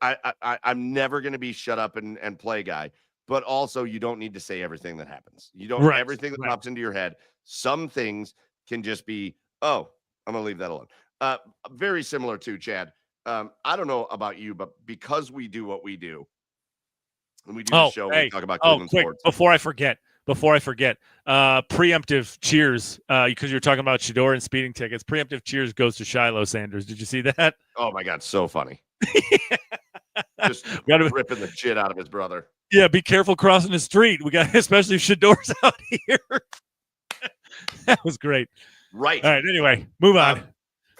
A: I'm never going to be shut up and play guy, but also you don't need to say everything that happens. You don't everything that pops into your head. Some things can just be, I'm going to leave that alone. Very similar to Chad. I don't know about you, but because we do what we do, and we do the show, we talk about Cleveland sports.
B: Before I forget, preemptive cheers, because you're talking about Shedeur and speeding tickets. Preemptive cheers goes to Shiloh Sanders. Did you see that?
A: Oh my God, so funny. Just ripping the shit out of his brother.
B: Yeah, be careful crossing the street. We got, especially if Shedeur's out here. That was great.
A: Right.
B: All right. Anyway, move on.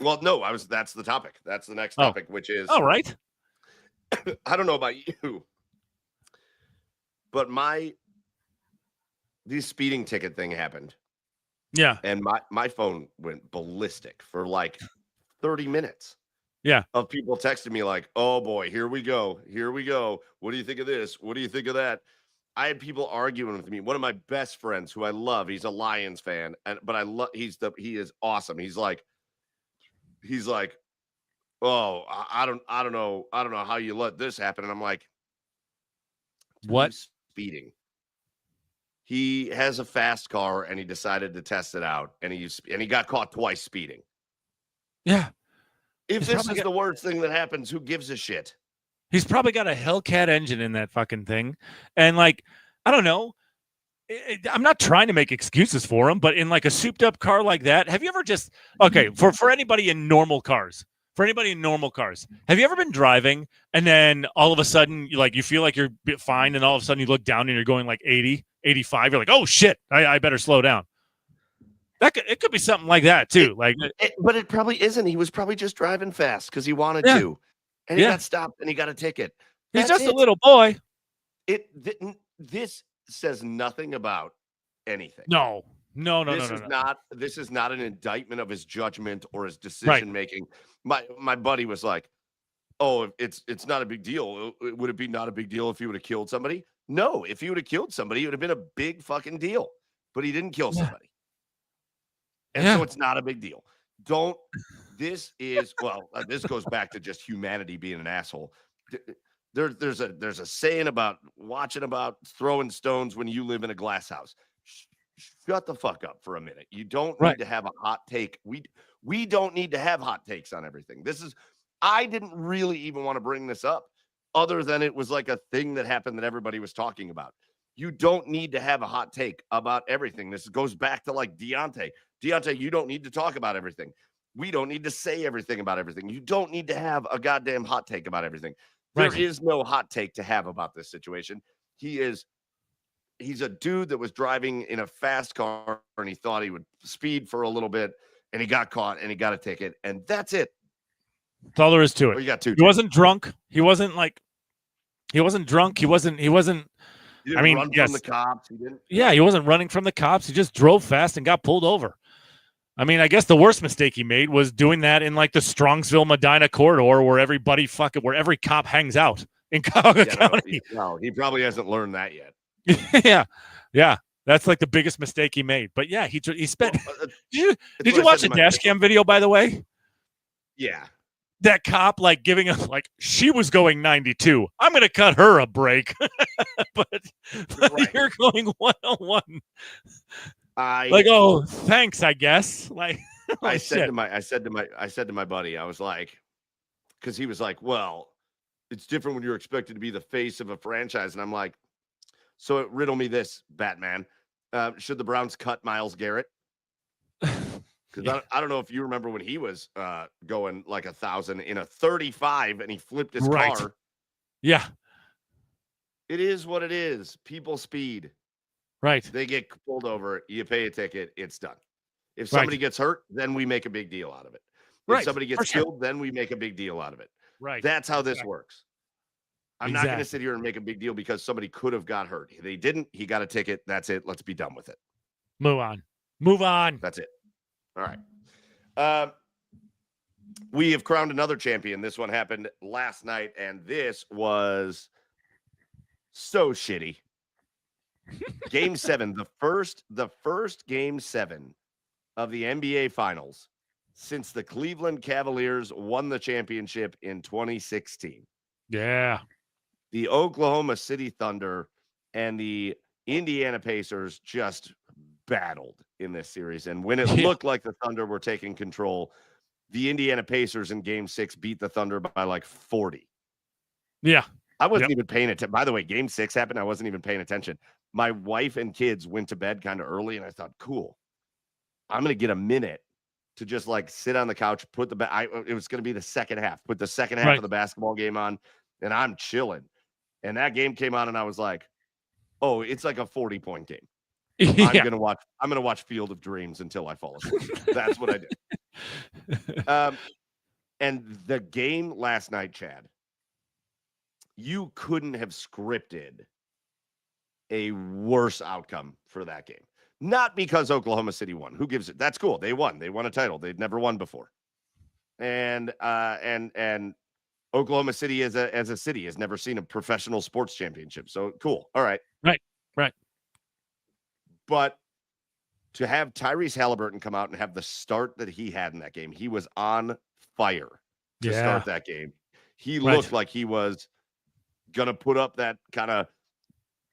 A: Well, no, that's the topic. That's the next topic, which is
B: all right.
A: I don't know about you, but the speeding ticket thing happened.
B: Yeah.
A: And my phone went ballistic for like 30 minutes.
B: Yeah.
A: Of people texting me like, oh boy, here we go. What do you think of this? What do you think of that? I had people arguing with me. One of my best friends who I love, he's a Lions fan, but he is awesome. He's like, oh, I don't know how you let this happen. And I'm like,
B: what?
A: Speeding. He has a fast car and he decided to test it out, and he got caught twice speeding.
B: Yeah.
A: If this is the worst thing that happens, who gives a shit?
B: He's probably got a Hellcat engine in that fucking thing. And like, I don't know. I'm not trying to make excuses for him, but in like a souped up car like that, have you ever just, okay, for anybody in normal cars, have you ever been driving and then all of a sudden you feel like you're fine and all of a sudden you look down and you're going like 80, 85, you're like, oh shit, I better slow down. It could be something like that too.
A: But it probably isn't. He was probably just driving fast because he wanted to. And he got stopped and he got a ticket.
B: He's just a little boy.
A: This says nothing about anything.
B: No.
A: This is not an indictment of his judgment or his decision making. My buddy was like, "Oh, it's not a big deal. Would it be not a big deal if he would have killed somebody?" No, if he would have killed somebody, it would have been a big fucking deal. But he didn't kill somebody. And so it's not a big deal. This goes back to just humanity being an asshole. There's a saying about throwing stones when you live in a glass house. Shut the fuck up for a minute. You don't need to have a hot take. We don't need to have hot takes on everything. I didn't really even want to bring this up other than it was like a thing that happened that everybody was talking about. You don't need to have a hot take about everything. This goes back to like Deontay. Deontay, you don't need to talk about everything. We don't need to say everything about everything. You don't need to have a goddamn hot take about everything. There is no hot take to have about this situation. He's a dude that was driving in a fast car and he thought he would speed for a little bit and he got caught and he got a ticket and that's it.
B: That's all there is to it.
A: You got two.
B: He wasn't drunk. He wasn't drunk. He wasn't.
A: He didn't run from the cops. He didn't.
B: Yeah, he wasn't running from the cops. He just drove fast and got pulled over. I mean, I guess the worst mistake he made was doing that in like the Strongsville Medina corridor where where every cop hangs out in Cuyahoga County.
A: No, he probably hasn't learned that yet.
B: Yeah. That's like the biggest mistake he made. But yeah, he spent. Did you watch the dash cam video, by the way?
A: Yeah.
B: That cop like giving us like she was going 92. I'm going to cut her a break, but you're going 101. Oh, thanks, I guess.
A: I said to my buddy, I was like, because he was like, well, it's different when you're expected to be the face of a franchise, and I'm like, so riddle me this, Batman. Should the Browns cut Myles Garrett? Because I don't know if you remember when he was going like 1,000 in a 35 and he flipped his car.
B: Yeah.
A: It is what it is. People speed.
B: Right.
A: They get pulled over. You pay a ticket. It's done. If somebody gets hurt, then we make a big deal out of it. If somebody gets killed, then we make a big deal out of it.
B: Right.
A: That's how this works. I'm not going to sit here and make a big deal because somebody could have got hurt. They didn't. He got a ticket. That's it. Let's be done with it.
B: Move on.
A: That's it. All right. We have crowned another champion. This one happened last night, and this was so shitty. Game 7, the first Game 7 of the NBA Finals since the Cleveland Cavaliers won the championship in 2016.
B: Yeah.
A: The Oklahoma City Thunder and the Indiana Pacers just battled in this series. And when it looked like the Thunder were taking control, the Indiana Pacers in Game 6 beat the Thunder by like 40.
B: Yeah.
A: I wasn't even paying attention. By the way, Game 6 happened. I wasn't even paying attention. My wife and kids went to bed kind of early, and I thought, cool. I'm going to get a minute to just like sit on the couch, it was going to be the second half, put the second half of the basketball game on, and I'm chilling. And that game came on, and I was like, oh, it's like a 40-point game. I'm gonna watch Field of Dreams until I fall asleep. That's what I did. And the game last night, Chad, you couldn't have scripted a worse outcome for that game. Not because Oklahoma City won. Who gives it? That's cool. They won. They won a title. They'd never won before. And Oklahoma City as a city has never seen a professional sports championship. So cool. All right.
B: Right.
A: But to have Tyrese Halliburton come out and have the start that he had in that game, he was on fire to start that game. He looked like he was going to put up that kind of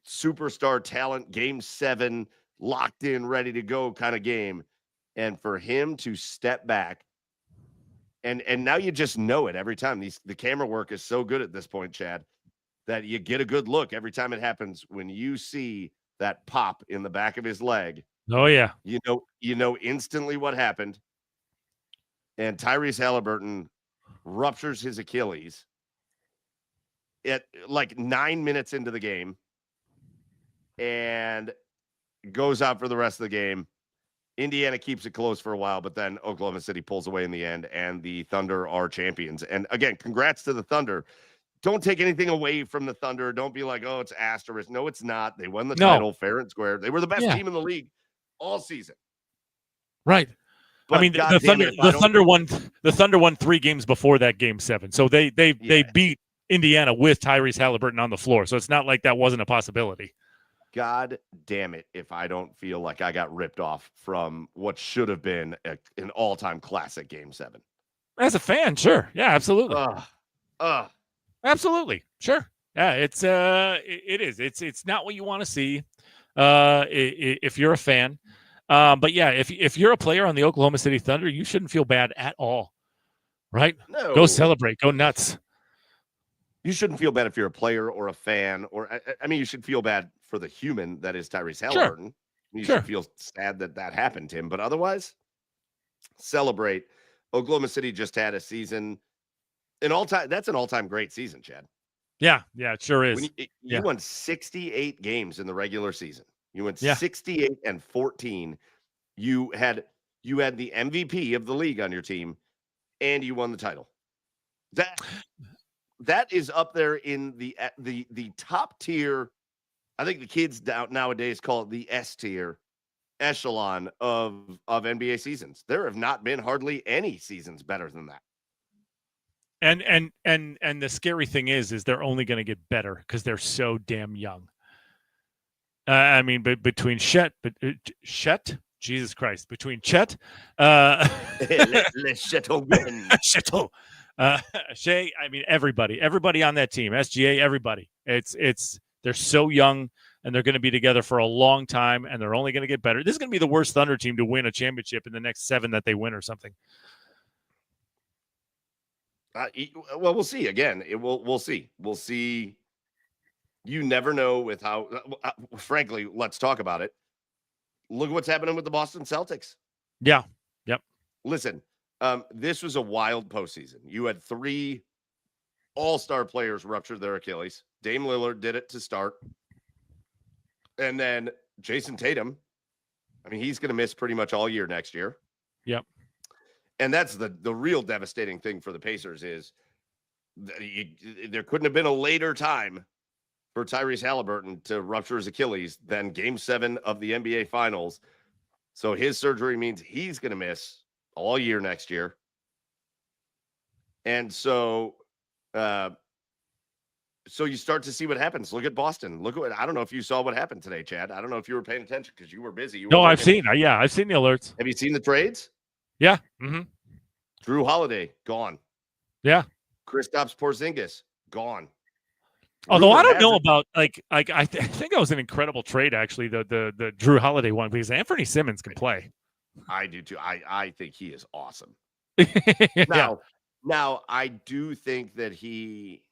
A: superstar talent, game 7, locked in, ready to go kind of game. And for him to step back, and now you just know it every time. The camera work is so good at this point, Chad, that you get a good look every time it happens. When you see that pop in the back of his leg,
B: oh yeah,
A: you know instantly what happened. And Tyrese Halliburton ruptures his Achilles at like 9 minutes into the game and goes out for the rest of the game. Indiana keeps it close for a while, but then Oklahoma City pulls away in the end, and the Thunder are champions. And again, congrats to the Thunder. Don't take anything away from the Thunder. Don't be like, oh, it's asterisk. No, it's not. They won the title fair and square. They were the best team in the league all season.
B: Right.
A: But
B: I mean, the Thunder won 3 games before that game 7. So they beat Indiana with Tyrese Halliburton on the floor. So it's not like that wasn't a possibility.
A: God damn it if I don't feel like I got ripped off from what should have been an all-time classic game 7.
B: As a fan, sure. Yeah, absolutely. Absolutely. Sure. Yeah, it is. It's not what you want to see if you're a fan. But yeah, if you're a player on the Oklahoma City Thunder, you shouldn't feel bad at all. Right?
A: No.
B: Go celebrate. Go nuts.
A: You shouldn't feel bad if you're a player or a fan, or I mean, you should feel bad for the human that is Tyrese Halliburton. Sure. You should feel sad that happened to him, but otherwise, celebrate. Oklahoma City just had a season, that's an all-time great season, Chad.
B: Yeah, it sure is.
A: You won 68 games in the regular season. You went 68-14. You had the MVP of the league on your team, and you won the title. That is up there in the top tier. I think the kids nowadays call it the S tier echelon of NBA seasons. There have not been hardly any seasons better than that.
B: And the scary thing is they're only going to get better because they're so damn young. I mean, between Chet, Jesus Christ, between Chet, Chateau. Shea, I mean, everybody on that team, SGA, everybody. They're so young, and they're going to be together for a long time, and they're only going to get better. This is going to be the worst Thunder team to win a championship in the next 7 that they win or something.
A: Well, we'll see. Again, we'll see. We'll see. You never know with how. Frankly, let's talk about it. Look at what's happening with the Boston Celtics.
B: Yeah. Yep.
A: Listen. This was a wild postseason. You had 3 all-star players rupture their Achilles. Dame Lillard did it to start. And then Jason Tatum, I mean, he's going to miss pretty much all year next year.
B: Yep.
A: And that's the real devastating thing for the Pacers is there couldn't have been a later time for Tyrese Halliburton to rupture his Achilles than game 7 of the NBA Finals. So his surgery means he's going to miss all year next year. And so you start to see what happens. Look at Boston. I don't know if you saw what happened today, Chad. I don't know if you were paying attention because you were busy.
B: I've seen the alerts.
A: Have you seen the trades?
B: Yeah. Mm-hmm.
A: Drew Holiday, gone.
B: Yeah.
A: Kristaps Porzingis, gone.
B: Although I don't know about I think that was an incredible trade actually, the Drew Holiday one, because Anthony Simmons can play.
A: I do too. I think he is awesome.
B: Yeah.
A: Now I do think that he.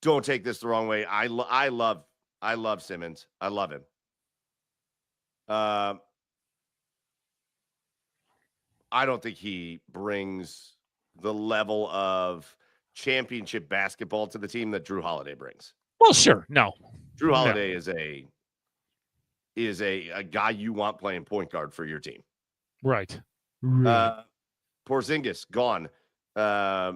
A: Don't take this the wrong way. I love Simmons. I love him. I don't think he brings the level of championship basketball to the team that Drew Holiday brings.
B: Well, sure. No.
A: Drew Holiday is a guy you want playing point guard for your team.
B: Right.
A: Porzingis, gone. A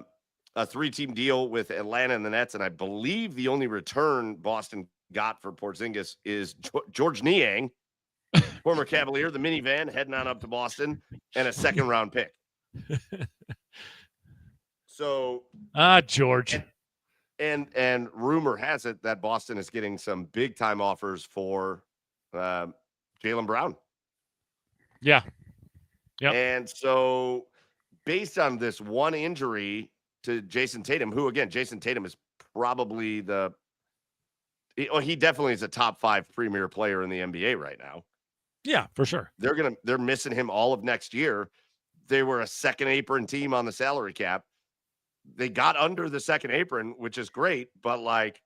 A: 3-team deal with Atlanta and the Nets, and I believe the only return Boston got for Porzingis is George Niang, former Cavalier, the minivan, heading on up to Boston, and a 2nd-round pick. So,
B: George.
A: And rumor has it that Boston is getting some big-time offers for Jaylen Brown.
B: Yeah. Yep.
A: And so, based on this one injury to Jason Tatum, who, again, Jason Tatum is probably the He definitely is a top 5 premier player in the NBA right now.
B: Yeah, for sure.
A: They're missing him all of next year. They were a second apron team on the salary cap. They got under the second apron, which is great, but like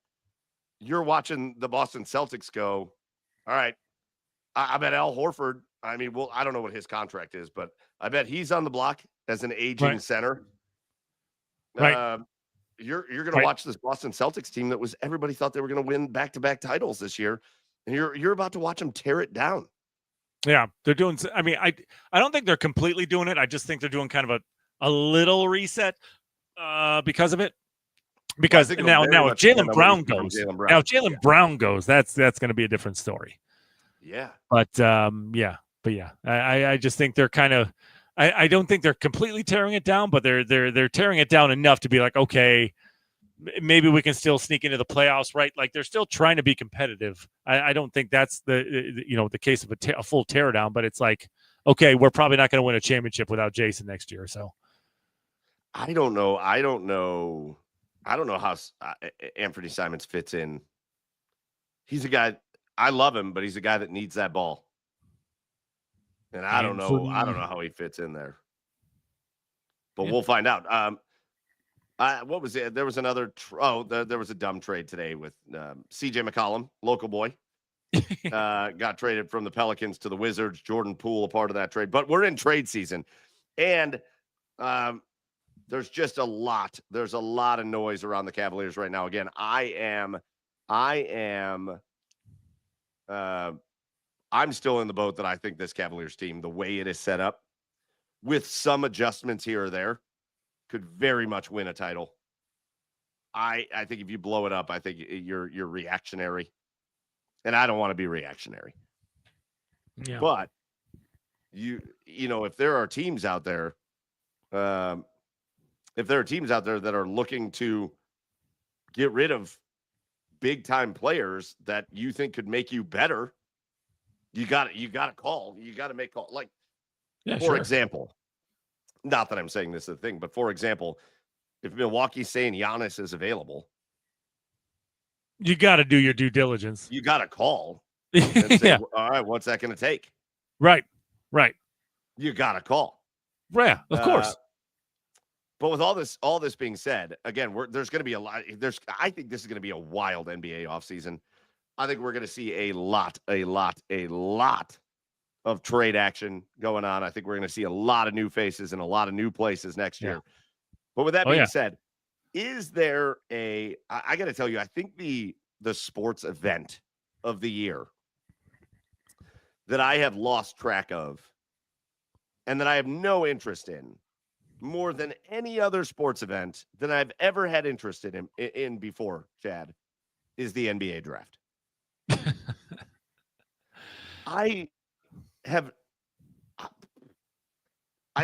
A: you're watching the Boston Celtics go, all right, I bet Al Horford, I mean, well, I don't know what his contract is, but I bet he's on the block as an aging center.
B: Right.
A: You're going to watch this Boston Celtics team that was everybody thought they were going to win back-to-back titles this year, and you're about to watch them tear it down.
B: Yeah, they're doing. I mean, I don't think they're completely doing it. I just think they're doing kind of a little reset because of it. Because now if Jaylen Brown goes, Brown goes, that's going to be a different story.
A: Yeah.
B: But I just think they're kind of. I don't think they're completely tearing it down, but they're tearing it down enough to be like, okay, maybe we can still sneak into the playoffs, right? Like they're still trying to be competitive. I don't think that's the case of a full teardown, but it's like, okay, we're probably not going to win a championship without Jason next year. So
A: I don't know how Anthony Simons fits in. He's a guy, I love him, but he's a guy that needs that ball. And I don't know how he fits in there. But we'll find out. What was it? There was another. There was a dumb trade today with C.J. McCollum, local boy. Got traded from the Pelicans to the Wizards. Jordan Poole, a part of that trade. But we're in trade season, and there's just a lot. There's a lot of noise around the Cavaliers right now. Again, I'm still in the boat that I think this Cavaliers team, the way it is set up, with some adjustments here or there, could very much win a title. I think if you blow it up, I think you're reactionary, and I don't want to be reactionary.
B: Yeah.
A: But if there are teams out there, that are looking to get rid of big time players that you think could make you better, you got to call. You got to make call. Like, for example, not that I'm saying this is a thing, but for example, if Milwaukee's saying Giannis is available,
B: you got to do your due diligence.
A: You got to call and say, all right, what's that going to take?
B: Right.
A: You got to call.
B: Yeah, of course.
A: But with all this being said, again, there's going to be a lot. I think this is going to be a wild NBA offseason. I think we're going to see a lot of trade action going on. I think we're going to see a lot of new faces and a lot of new places next year. But with that being said, is there I got to tell you, I think the sports event of the year that I have lost track of and that I have no interest in more than any other sports event that I've ever had interest in before, Chad, is the NBA draft. I have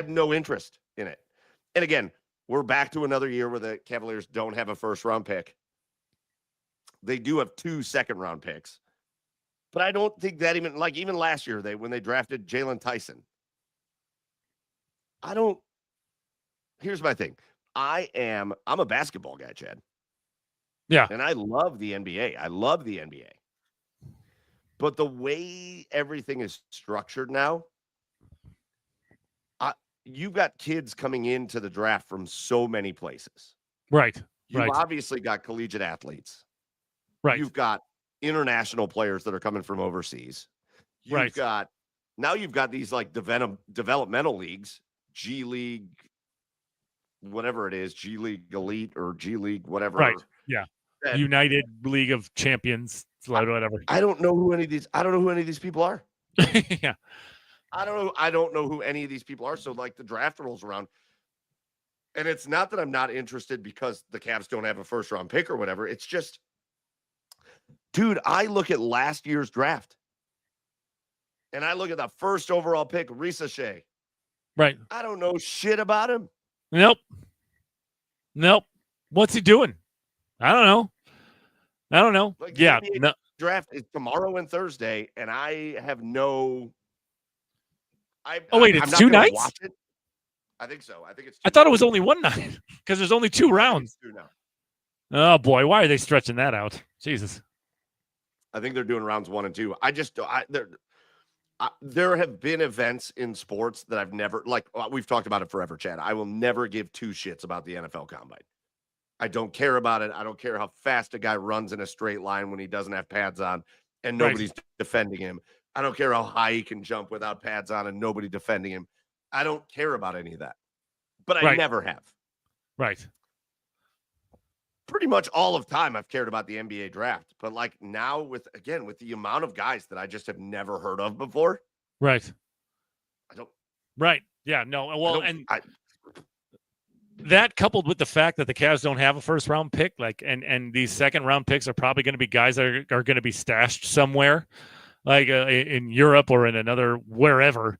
A: no interest in it. And again, we're back to another year where the Cavaliers don't have a first-round pick. They do have 2 second-round picks. But I don't think that even last year, when they drafted Jalen Tyson. Here's my thing. I'm a basketball guy, Chad.
B: Yeah.
A: And I love the NBA. But the way everything is structured now, you've got kids coming into the draft from so many places.
B: Right.
A: You've obviously got collegiate athletes.
B: Right.
A: You've got international players that are coming from overseas. You've got these like developmental leagues, G League, whatever it is, G League Elite or G League, whatever.
B: Right. Yeah. United League of Champions, whatever.
A: I don't know who any of these people are.
B: Yeah.
A: I don't know who any of these people are. So like the draft rolls around. And it's not that I'm not interested because the Cavs don't have a first round pick or whatever. It's just, dude, I look at last year's draft and I look at the first overall pick, Risa Shea.
B: Right.
A: I don't know shit about him.
B: Nope. What's he doing? I don't know.
A: Like,
B: no.
A: Draft is tomorrow and Thursday, and I have no.
B: It's 2 nights?
A: Watch it. I think so. I think it's.
B: I thought it was only 1 night because there's only 2 rounds.
A: 2 now.
B: Oh boy, why are they stretching that out? Jesus.
A: I think they're doing rounds 1 and 2. There have been events in sports that I've never, like, we've talked about it forever, Chad. I will never give two shits about the NFL Combine. I don't care about it. I don't care how fast a guy runs in a straight line when he doesn't have pads on and nobody's defending him. I don't care how high he can jump without pads on and nobody defending him. I don't care about any of that. But I never have.
B: Right.
A: Pretty much all of time I've cared about the NBA draft. But like now with the amount of guys that I just have never heard of before.
B: Right.
A: I don't.
B: Right. Yeah. No. Well, that coupled with the fact that the Cavs don't have a first round pick, like, and these second round picks are probably going to be guys that are going to be stashed somewhere, like in Europe or in another wherever.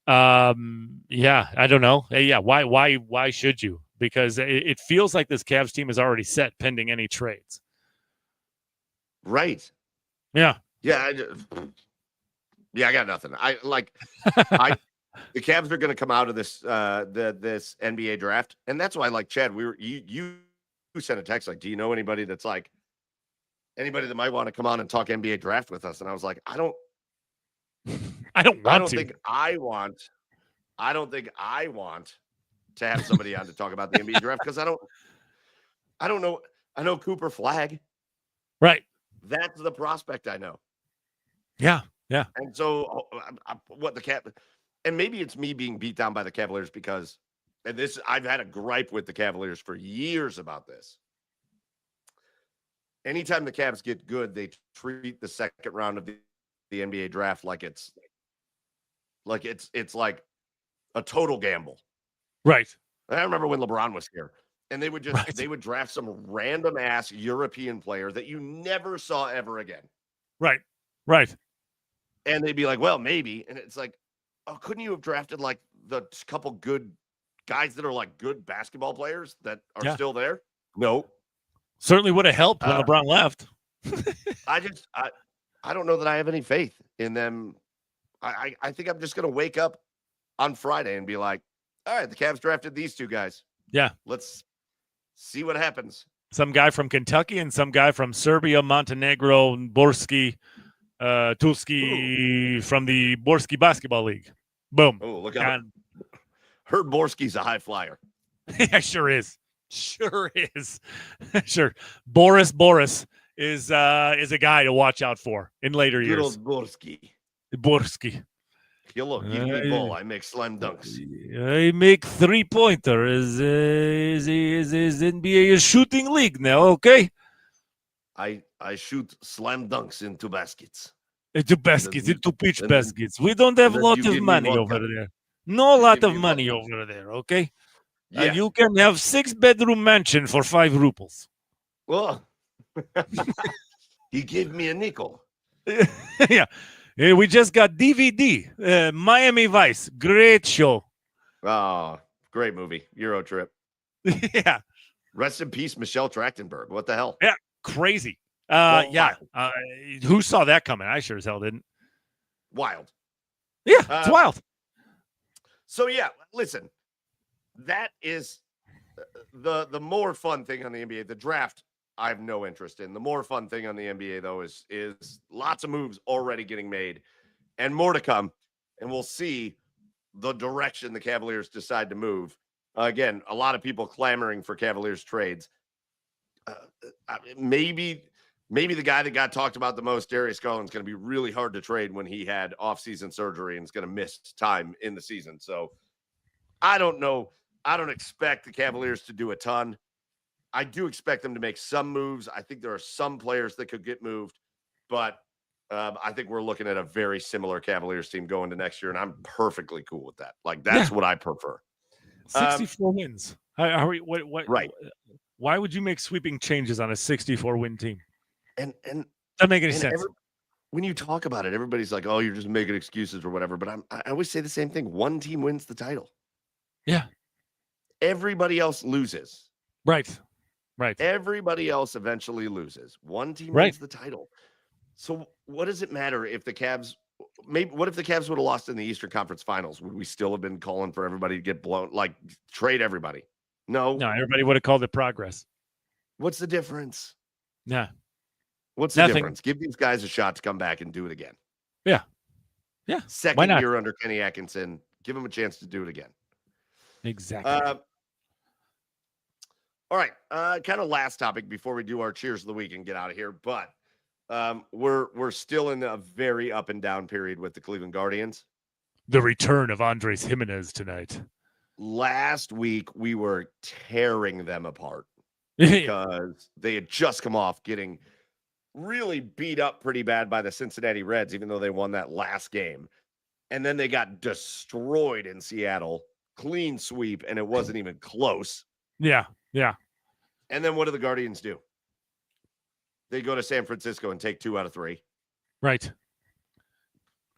B: Yeah, I don't know. Yeah, why should you? Because it feels like this Cavs team is already set pending any trades.
A: Right.
B: Yeah.
A: Yeah. I got nothing. The Cavs are going to come out of this this NBA draft, and that's why, like, Chad, you sent a text like, "Do you know anybody that's like anybody that might want to come on and talk NBA draft with us?" And I was like, I don't think I want to have somebody on to talk about the NBA draft because I don't know. I know Cooper Flagg,
B: right?
A: That's the prospect I know.
B: Yeah, yeah.
A: And so, and maybe it's me being beat down by the Cavaliers because, and this, I've had a gripe with the Cavaliers for years about this. Anytime the Cavs get good, they treat the second round of the NBA draft like it's like a total gamble.
B: Right.
A: I remember when LeBron was here, and they would draft some random ass European player that you never saw ever again.
B: Right. Right.
A: And they'd be like, well, maybe. And it's like, oh, couldn't you have drafted like the couple good guys that are like good basketball players that are still there? No.
B: Certainly would have helped when LeBron left.
A: I don't know that I have any faith in them. I think I'm just going to wake up on Friday and be like, all right, the Cavs drafted these two guys.
B: Yeah.
A: Let's see what happens.
B: Some guy from Kentucky and some guy from Serbia, Montenegro, Borski, Tulski from the Borski Basketball League. Boom.
A: Oh, look out. Herb Borski's a high flyer.
B: Yeah, sure is. Sure is. Sure. Boris is a guy to watch out for in later years.
A: Good old Borski. He'll give me ball. I make slam dunks.
B: I make 3-pointer. Is NBA a shooting league now? Okay.
A: I shoot slam dunks into baskets.
B: Into pitch baskets. We don't have a lot of money over there. No lot of money over there. Okay. Yeah. You can have 6-bedroom mansion for 5 rubles.
A: Well, he gave me a nickel.
B: Yeah. We just got DVD. Miami Vice. Great show.
A: Oh, great movie. Euro trip.
B: Yeah.
A: Rest in peace, Michelle Trachtenberg. What the hell?
B: Yeah. Crazy. Yeah. Who saw that coming? I sure as hell didn't.
A: Wild.
B: Yeah. It's wild.
A: So, yeah, listen. That is the more fun thing on the NBA. The draft, I have no interest in. The more fun thing on the NBA, though, is lots of moves already getting made and more to come. And we'll see the direction the Cavaliers decide to move. Again, a lot of people clamoring for Cavaliers trades. Maybe the guy that got talked about the most, Darius Garland, is going to be really hard to trade when he had off-season surgery and is going to miss time in the season. So I don't know. I don't expect the Cavaliers to do a ton. I do expect them to make some moves. I think there are some players that could get moved, but I think we're looking at a very similar Cavaliers team going to next year, and I'm perfectly cool with that. Like, that's what I prefer.
B: 64 wins. What?
A: Right.
B: Why would you make sweeping changes on a 64-win team?
A: And
B: doesn't make any sense.
A: When you talk about it, everybody's like, "Oh, you're just making excuses or whatever." But I always say the same thing: one team wins the title.
B: Yeah.
A: Everybody else loses.
B: Right.
A: Everybody else eventually loses. One team wins the title. So what does it matter if the Cavs? What if the Cavs would have lost in the Eastern Conference Finals? Would we still have been calling for everybody to get blown? Like, trade everybody? No.
B: Everybody would have called it progress.
A: What's the difference?
B: Yeah.
A: What's the difference? Give these guys a shot to come back and do it again.
B: Yeah. Yeah.
A: Second year under Kenny Atkinson. Give him a chance to do it again.
B: Exactly.
A: All right. Kind of last topic before we do our cheers of the week and get out of here. But we're still in a very up and down period with the Cleveland Guardians.
B: The return of Andres Jimenez tonight.
A: Last week, we were tearing them apart because they had just come off getting really beat up pretty bad by the Cincinnati Reds, even though they won that last game. And then they got destroyed in Seattle, clean sweep, and it wasn't even close.
B: Yeah, yeah.
A: And then what do the Guardians do? They go to San Francisco and take 2 out of 3.
B: Right.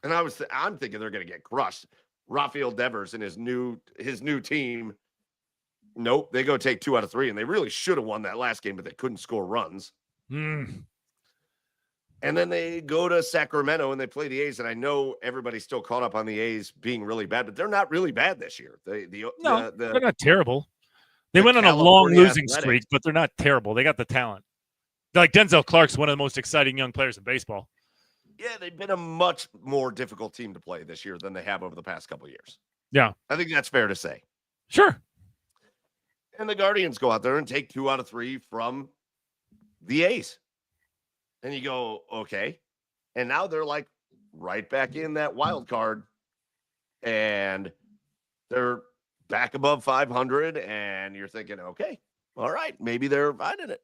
A: And I'm thinking they're going to get crushed. Rafael Devers and his new team. Nope, they go take 2 out of 3, and they really should have won that last game, but they couldn't score runs. And then they go to Sacramento and they play the A's. And I know everybody's still caught up on the A's being really bad, but they're not really bad this year. They're
B: not terrible. They went on a long losing streak, but they're not terrible. They got the talent. Like Denzel Clark's one of the most exciting young players in baseball.
A: Yeah, they've been a much more difficult team to play this year than they have over the past couple of years.
B: Yeah.
A: I think that's fair to say.
B: Sure.
A: And the Guardians go out there and take 2 out of 3 from the A's. And you go, okay. And now they're like right back in that wild card. And they're back above 500. And you're thinking, okay, all right, maybe they're finding it.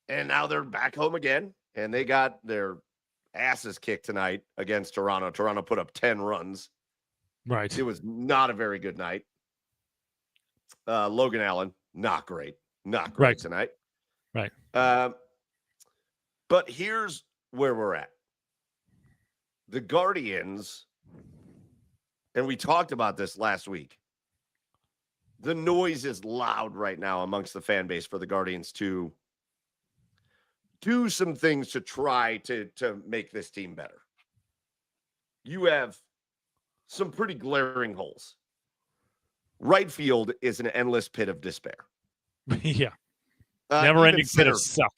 A: And now they're back home again. And they got their asses kicked tonight against Toronto. Toronto put up 10 runs.
B: Right.
A: It was not a very good night. Logan Allen, not great. Not great tonight.
B: Right.
A: But here's where we're at. The Guardians, and we talked about this last week, the noise is loud right now amongst the fan base for the Guardians to do some things to try to make this team better. You have some pretty glaring holes. Right field is an endless pit of despair.
B: Yeah. Never-ending pit of suck.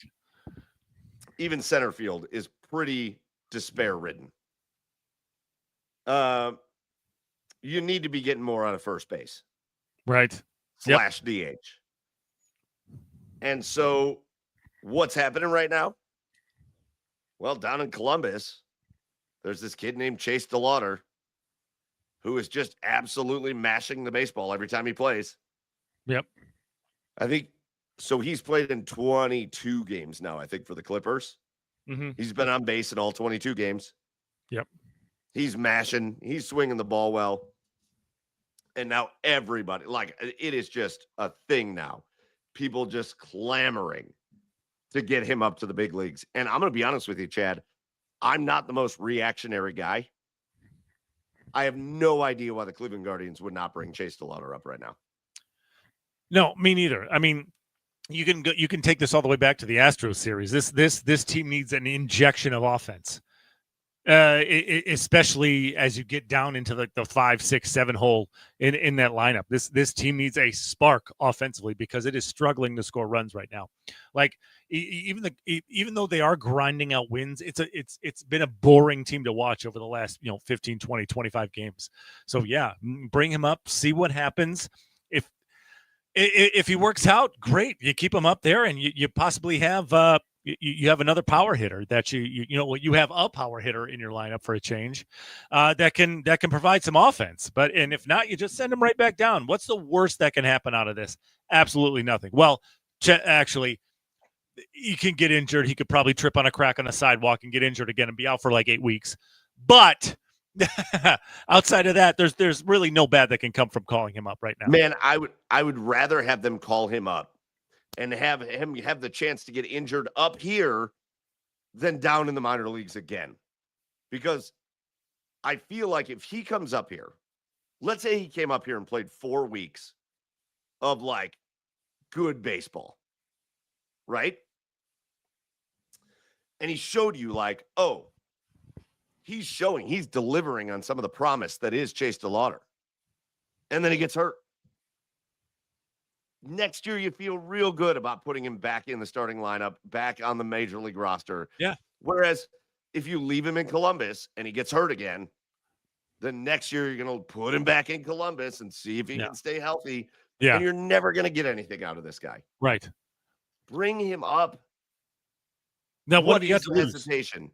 A: Even center field is pretty despair-ridden. You need to be getting more out of first base.
B: Right.
A: / DH. And so what's happening right now? Well, down in Columbus, there's this kid named Chase DeLauter who is just absolutely mashing the baseball every time he plays.
B: Yep.
A: I think so. He's played in 22 games now, I think, for the Clippers.
B: Mm-hmm.
A: He's been on base in all 22 games.
B: Yep.
A: He's mashing. He's swinging the ball well. And now everybody, like, it is just a thing now. People just clamoring to get him up to the big leagues. And I'm going to be honest with you, Chad. I'm not the most reactionary guy. I have no idea why the Cleveland Guardians would not bring Chase DeLauter up right now.
B: No, me neither. I mean, you can take this all the way back to the Astros series. This team needs an injection of offense, especially as you get down into the 5, 6, 7 hole in that lineup. This team needs a spark offensively because it is struggling to score runs right now. Like even though they are grinding out wins, it's been a boring team to watch over the last 15, 20, 25 games. So yeah, bring him up, see what happens. If he works out, great. You keep him up there, and you possibly have you have another power hitter that you have a power hitter in your lineup for a change that can provide some offense. And if not, you just send him right back down. What's the worst that can happen out of this? Absolutely nothing. Well, actually, he can get injured. He could probably trip on a crack on the sidewalk and get injured again and be out for like 8 weeks. But outside of that, there's really no bad that can come from calling him up right now.
A: Man, I would rather have them call him up and have him have the chance to get injured up here than down in the minor leagues again. Because I feel like if he comes up here, let's say he came up here and played 4 weeks of like good baseball, right? And he showed you like, oh, he's delivering on some of the promise that is Chase DeLauter. And then he gets hurt. next year you feel real good about putting him back in the starting lineup, back on the major league roster.
B: Yeah.
A: Whereas if you leave him in Columbus and he gets hurt again, then next year you're going to put him back in Columbus and see if he can stay healthy.
B: Yeah.
A: And you're never going to get anything out of this guy.
B: Right.
A: Bring him up.
B: Now, what have you got to lose?
A: Hesitation?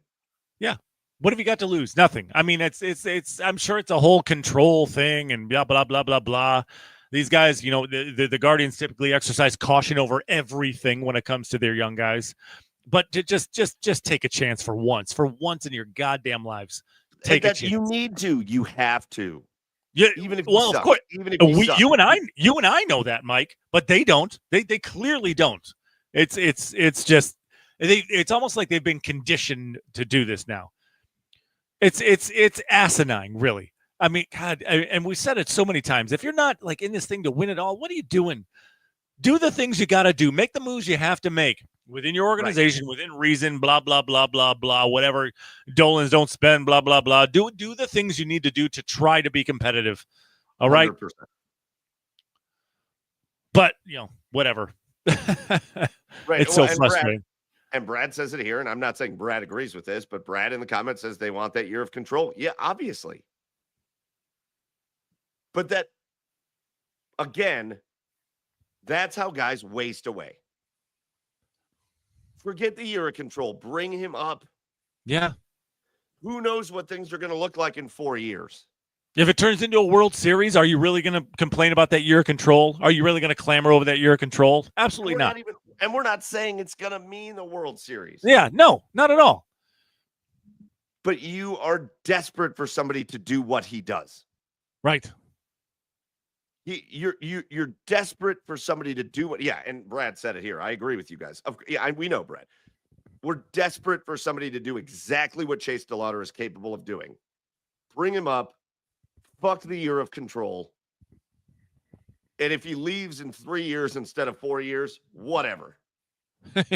B: Yeah. What have you got to lose? Nothing. I mean, it's. I'm sure it's a whole control thing and blah blah blah blah blah. These guys, you know, the Guardians typically exercise caution over everything when it comes to their young guys. But to just take a chance for once in your goddamn lives. Take a chance.
A: You need to. You have to.
B: Yeah.
A: Even if
B: well, of course.
A: Even if
B: you and I know that, Mike. But they don't. They clearly don't. It's just. It's almost like they've been conditioned to do this now. It's asinine, really. I mean, God, and we said it so many times. If you're not like in this thing to win it all, what are you doing? Do the things you got to do. Make the moves you have to make within your organization, within reason, blah, blah, blah, blah, blah, whatever. Dolans don't spend, blah, blah, blah. Do the things you need to do to try to be competitive. All right? 100%. But, you know, whatever. It's so frustrating.
A: And Brad says it here, and I'm not saying Brad agrees with this, but Brad in the comments says they want that year of control. Yeah, obviously. But that, again, that's how guys waste away. Forget the year of control. Bring him up.
B: Yeah.
A: Who knows what things are going to look like in 4 years?
B: If it turns into a World Series, are you really going to complain about that year of control? Are you really going to clamor over that year of control? Absolutely not.
A: And we're not saying it's going to mean the World Series.
B: Yeah, no, not at all.
A: But you are desperate for somebody to do what he does.
B: Right.
A: You're desperate for somebody to do what. Yeah, and Brad said it here. I agree with you guys. We know, Brad. We're desperate for somebody to do exactly what Chase DeLauter is capable of doing. Bring him up. Fuck the year of control. And if he leaves in 3 years instead of 4 years, whatever.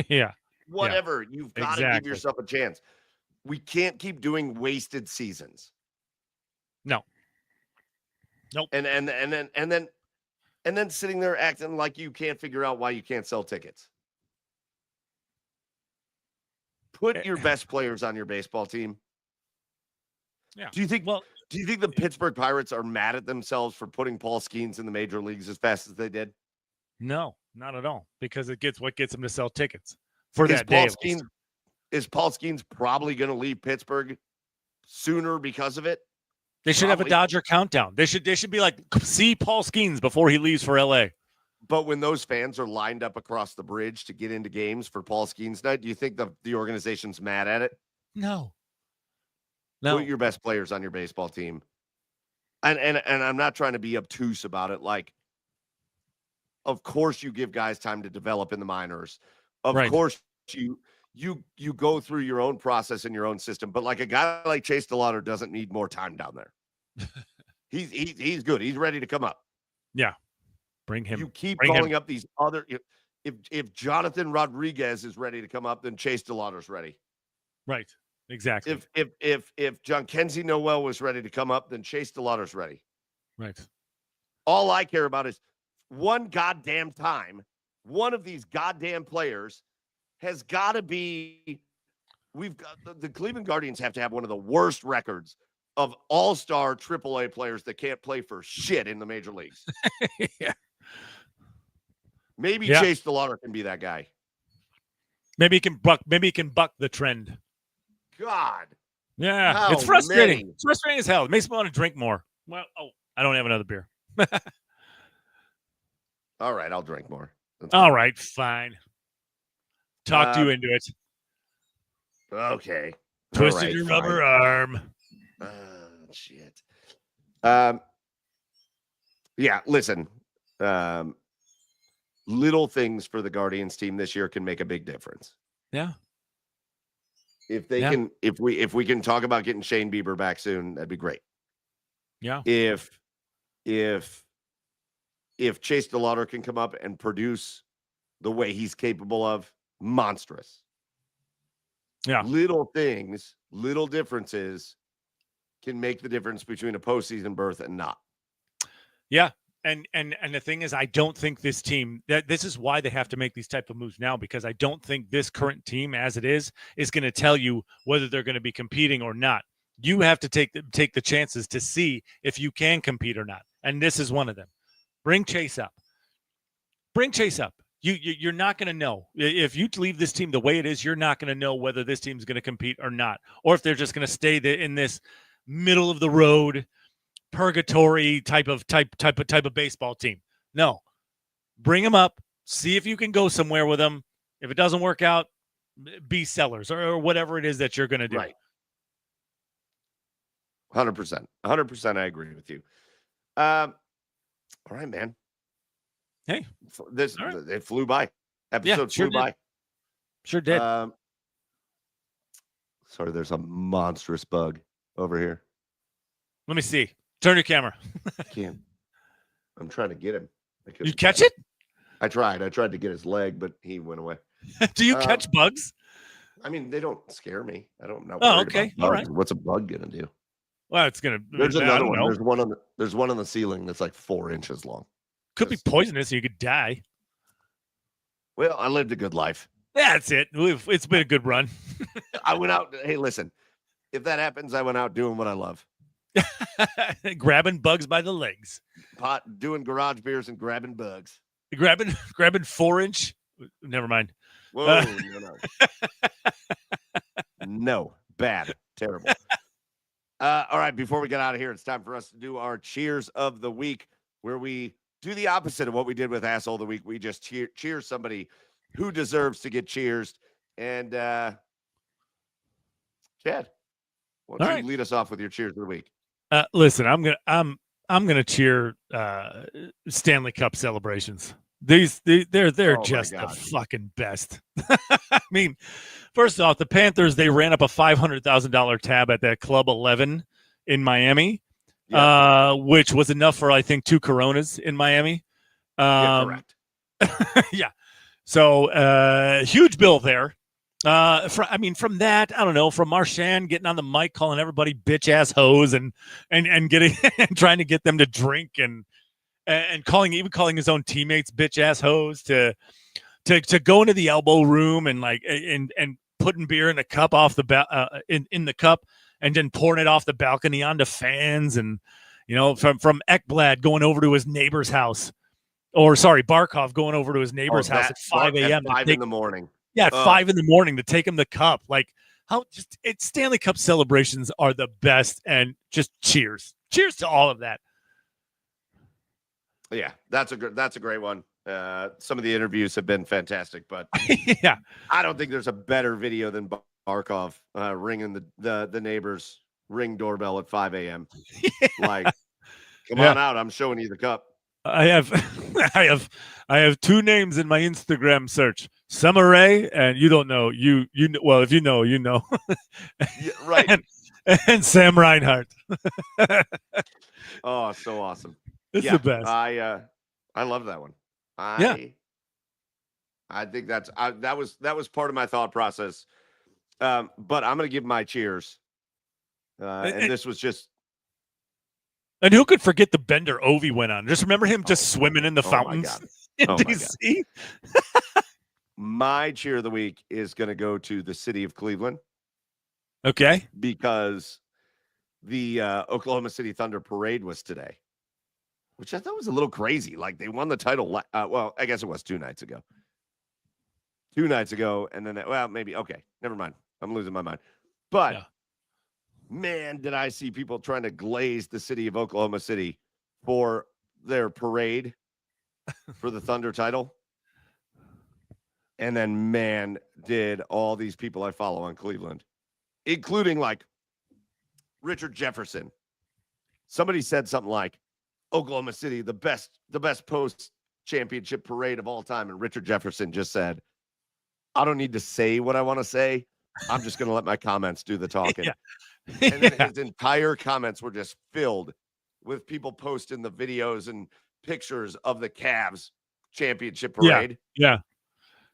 B: Yeah.
A: Whatever. Yeah. You've got to give yourself a chance. We can't keep doing wasted seasons.
B: No. Nope.
A: And then sitting there acting like you can't figure out why you can't sell tickets. Put your best players on your baseball team.
B: Yeah.
A: Do you think the Pittsburgh Pirates are mad at themselves for putting Paul Skeens in the major leagues as fast as they did?
B: No, not at all. Because it gets them to sell tickets for that day.
A: Is Paul Skeens probably going to leave Pittsburgh sooner because of it?
B: They should have a Dodger countdown. They should be like, see Paul Skeens before he leaves for LA.
A: But when those fans are lined up across the bridge to get into games for Paul Skeens night, do you think the organization's mad at it?
B: No.
A: Put your best players on your baseball team. And I'm not trying to be obtuse about it. Like, of course you give guys time to develop in the minors. Of course you go through your own process in your own system. But like a guy like Chase DeLauter doesn't need more time down there. He's good. He's ready to come up.
B: Yeah. Bring him.
A: You keep calling up these other if Jonathan Rodriguez is ready to come up, then Chase DeLauter's ready.
B: Right. Exactly.
A: If John Kenzie Noel was ready to come up, then Chase DeLauter's ready.
B: Right.
A: All I care about is one goddamn time, one of these goddamn players has got to be. We've got the Cleveland Guardians have to have one of the worst records of all-star AAA players that can't play for shit in the major leagues.
B: Yeah.
A: Maybe Chase DeLauter can be that guy.
B: Maybe he can buck the trend.
A: God.
B: Yeah.
A: How
B: it's frustrating.
A: many?
B: It's frustrating as hell. It makes me want to drink more. Well, I don't have another beer.
A: All right, I'll drink more.
B: All right, fine. Talked you into it.
A: Okay.
B: Twisted your rubber arm.
A: Shit. Yeah, listen. Little things for the Guardians team this year can make a big difference.
B: Yeah.
A: If they can, if we can talk about getting Shane Bieber back soon, that'd be great.
B: Yeah.
A: If Chase DeLauter can come up and produce the way he's capable of, monstrous.
B: Yeah.
A: Little things, little differences can make the difference between a postseason berth and not.
B: Yeah. And the thing is, I don't think this team, that this is why they have to make these type of moves now, because I don't think this current team as it is going to tell you whether they're going to be competing or not. You have to take the chances to see if you can compete or not. And this is one of them. Bring Chase up. You're not going to know. If you leave this team the way it is, you're not going to know whether this team's going to compete or not, or if they're just going to stay in this middle of the road purgatory type of baseball team. No, bring them up, see if you can go somewhere with them. If it doesn't work out, be sellers or whatever it is that you're going to do.
A: Right. 100%. I agree with you. All right, man.
B: Hey,
A: it flew by. Episode flew by.
B: Sure did.
A: Sorry, there's a monstrous bug over here.
B: Let me see. Turn your camera.
A: I can't. I'm trying to get him.
B: You catch it?
A: I tried to get his leg, but he went away.
B: Do you catch bugs?
A: I mean, they don't scare me. I don't know.
B: Oh, okay. All right.
A: What's a bug gonna do?
B: Well, it's gonna.
A: There's another one. There's one on the ceiling that's like 4 inches long.
B: Could be poisonous. You could die.
A: Well, I lived a good life.
B: That's it. It's been a good run.
A: I went out. Hey, listen. If that happens, I went out doing what I love.
B: Grabbing bugs by the legs.
A: Doing garage beers and grabbing bugs.
B: Grabbing 4-inch. Never mind.
A: Whoa, no. No, bad, terrible. All right, before we get out of here, it's time for us to do our cheers of the week, where we do the opposite of what we did with Asshole of the Week. We just cheer somebody who deserves to get cheersed. And Chad, why don't you lead us off with your cheers of the week?
B: Listen, I'm gonna cheer Stanley Cup celebrations. They're just the fucking best. I mean, first off, the Panthers, they ran up a $500,000 tab at that Club 11 in Miami, which was enough for, I think, 2 Coronas in Miami.
A: Correct.
B: Yeah. So huge bill there. From that, I don't know, from Marchand getting on the mic, calling everybody bitch ass hoes and getting and trying to get them to drink and calling his own teammates bitch ass hoes to go into the elbow room and putting beer in the cup off the in the cup and then pouring it off the balcony onto fans, and from Ekblad going over to his neighbor's house, or sorry, Barkov going over to his neighbor's house at 5 a.m.
A: 5 in the morning.
B: Yeah, at 5 in the morning to take him the cup. Like, Stanley Cup celebrations are the best, and just cheers to all of that.
A: Yeah, that's a great one. Some of the interviews have been fantastic, but
B: yeah,
A: I don't think there's a better video than Barkov ringing the neighbor's ring doorbell at 5 a.m. Yeah. Like, come on out, I'm showing you the cup.
B: I have 2 names in my Instagram search: Summeray, and you don't know. You well, if you know, you know.
A: Yeah, right.
B: and Sam Reinhart.
A: Oh, so awesome.
B: It's the best.
A: I love that one. I think that was part of my thought process. But I'm going to give my cheers. And this was just.
B: And who could forget the bender Ovi went on? Just remember him just swimming in the fountains in DC.
A: My cheer of the week is going to go to the city of Cleveland.
B: Okay.
A: Because the Oklahoma City Thunder parade was today, which I thought was a little crazy. Like, they won the title. Well, I guess it was 2 nights ago. 2 nights ago. And then, maybe. Okay. Never mind. I'm losing my mind. But, man, did I see people trying to glaze the city of Oklahoma City for their parade for the Thunder title. And then, man, did all these people I follow on Cleveland, including like Richard Jefferson. Somebody said something like, Oklahoma City, the best post-championship parade of all time. And Richard Jefferson just said, I don't need to say what I want to say. I'm just going to let my comments do the talking. And then his entire comments were just filled with people posting the videos and pictures of the Cavs championship parade.
B: Yeah.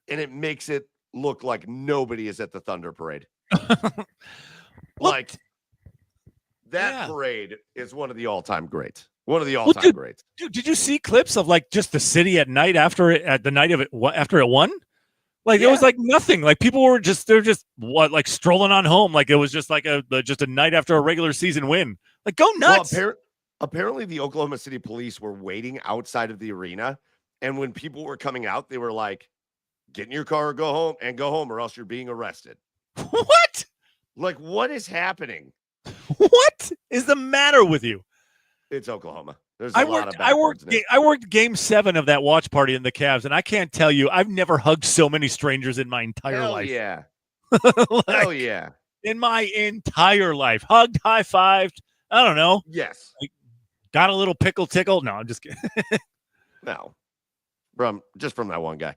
A: And it makes it look like nobody is at the Thunder parade. Like, that parade is one of the all-time greats. One of the all-time greats.
B: Dude, did you see clips of like just the city at night after it after it won? Like it was like nothing. Like people were they're just like strolling on home. Like it was just like just a night after a regular season win. Like go nuts.
A: Well, apparently the Oklahoma City police were waiting outside of the arena, and when people were coming out, they were like, "Get in your car, go home, or else you're being arrested."
B: What?
A: Like, what is happening?
B: What is the matter with you?
A: It's Oklahoma. There's
B: I worked game 7 of that watch party in the Cavs, and I can't tell you, I've never hugged so many strangers in my entire life.
A: Yeah.
B: Like,
A: hell yeah.
B: In my entire life. Hugged, high-fived. I don't know.
A: Yes.
B: Like, got a little pickle tickle. No, I'm just kidding.
A: No. From that one guy.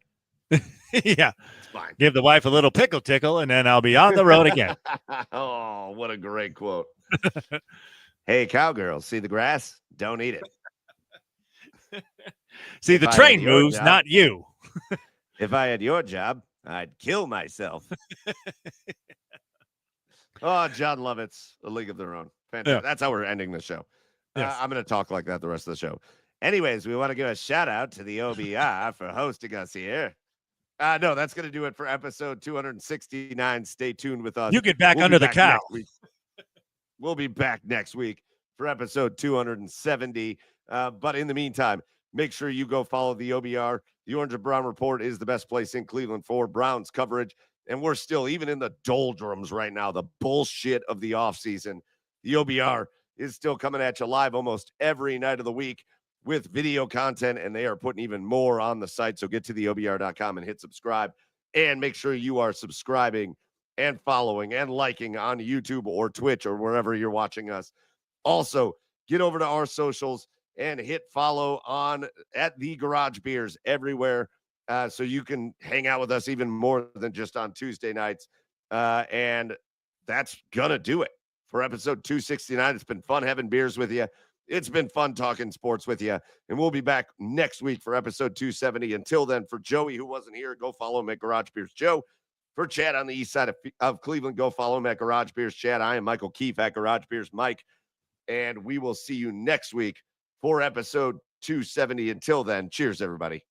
B: Yeah.
A: It's fine.
B: Give the wife a little pickle tickle, and then I'll be on the road again.
A: Oh, what a great quote. Hey, cowgirls, see the grass? Don't eat it.
B: See, the train moves, not you.
A: If I had your job, I'd kill myself. Oh, John Lovett's A League of Their Own. Fantastic. Yeah. That's how we're ending the show. Yes. I'm going to talk like that the rest of the show. Anyways, we want to give a shout out to the OBR for hosting us here. No, that's going to do it for episode 269. Stay tuned with us.
B: You get back under the cow.
A: We'll be back next week for episode 270. But in the meantime, make sure you go follow the OBR. The Orange and Brown Report is the best place in Cleveland for Browns coverage. And we're still, even in the doldrums right now, the bullshit of the offseason, the OBR is still coming at you live almost every night of the week with video content, and they are putting even more on the site. So get to the OBR.com and hit subscribe, and make sure you are subscribing and following and liking on YouTube or Twitch or wherever you're watching us. Also, get over to our socials and hit follow on at the Garage Beers everywhere, so you can hang out with us even more than just on Tuesday nights. And that's gonna do it for episode 269. It's been fun having beers with you. It's been fun talking sports with you, and we'll be back next week for episode 270. Until then, for Joey, who wasn't here, go follow him at Garage Beers Joe. For Chad on the east side of Cleveland, go follow him at Garage Beers Chad. I am Michael Keefe at Garage Beers Mike, and we will see you next week for episode 270. Until then, cheers, everybody.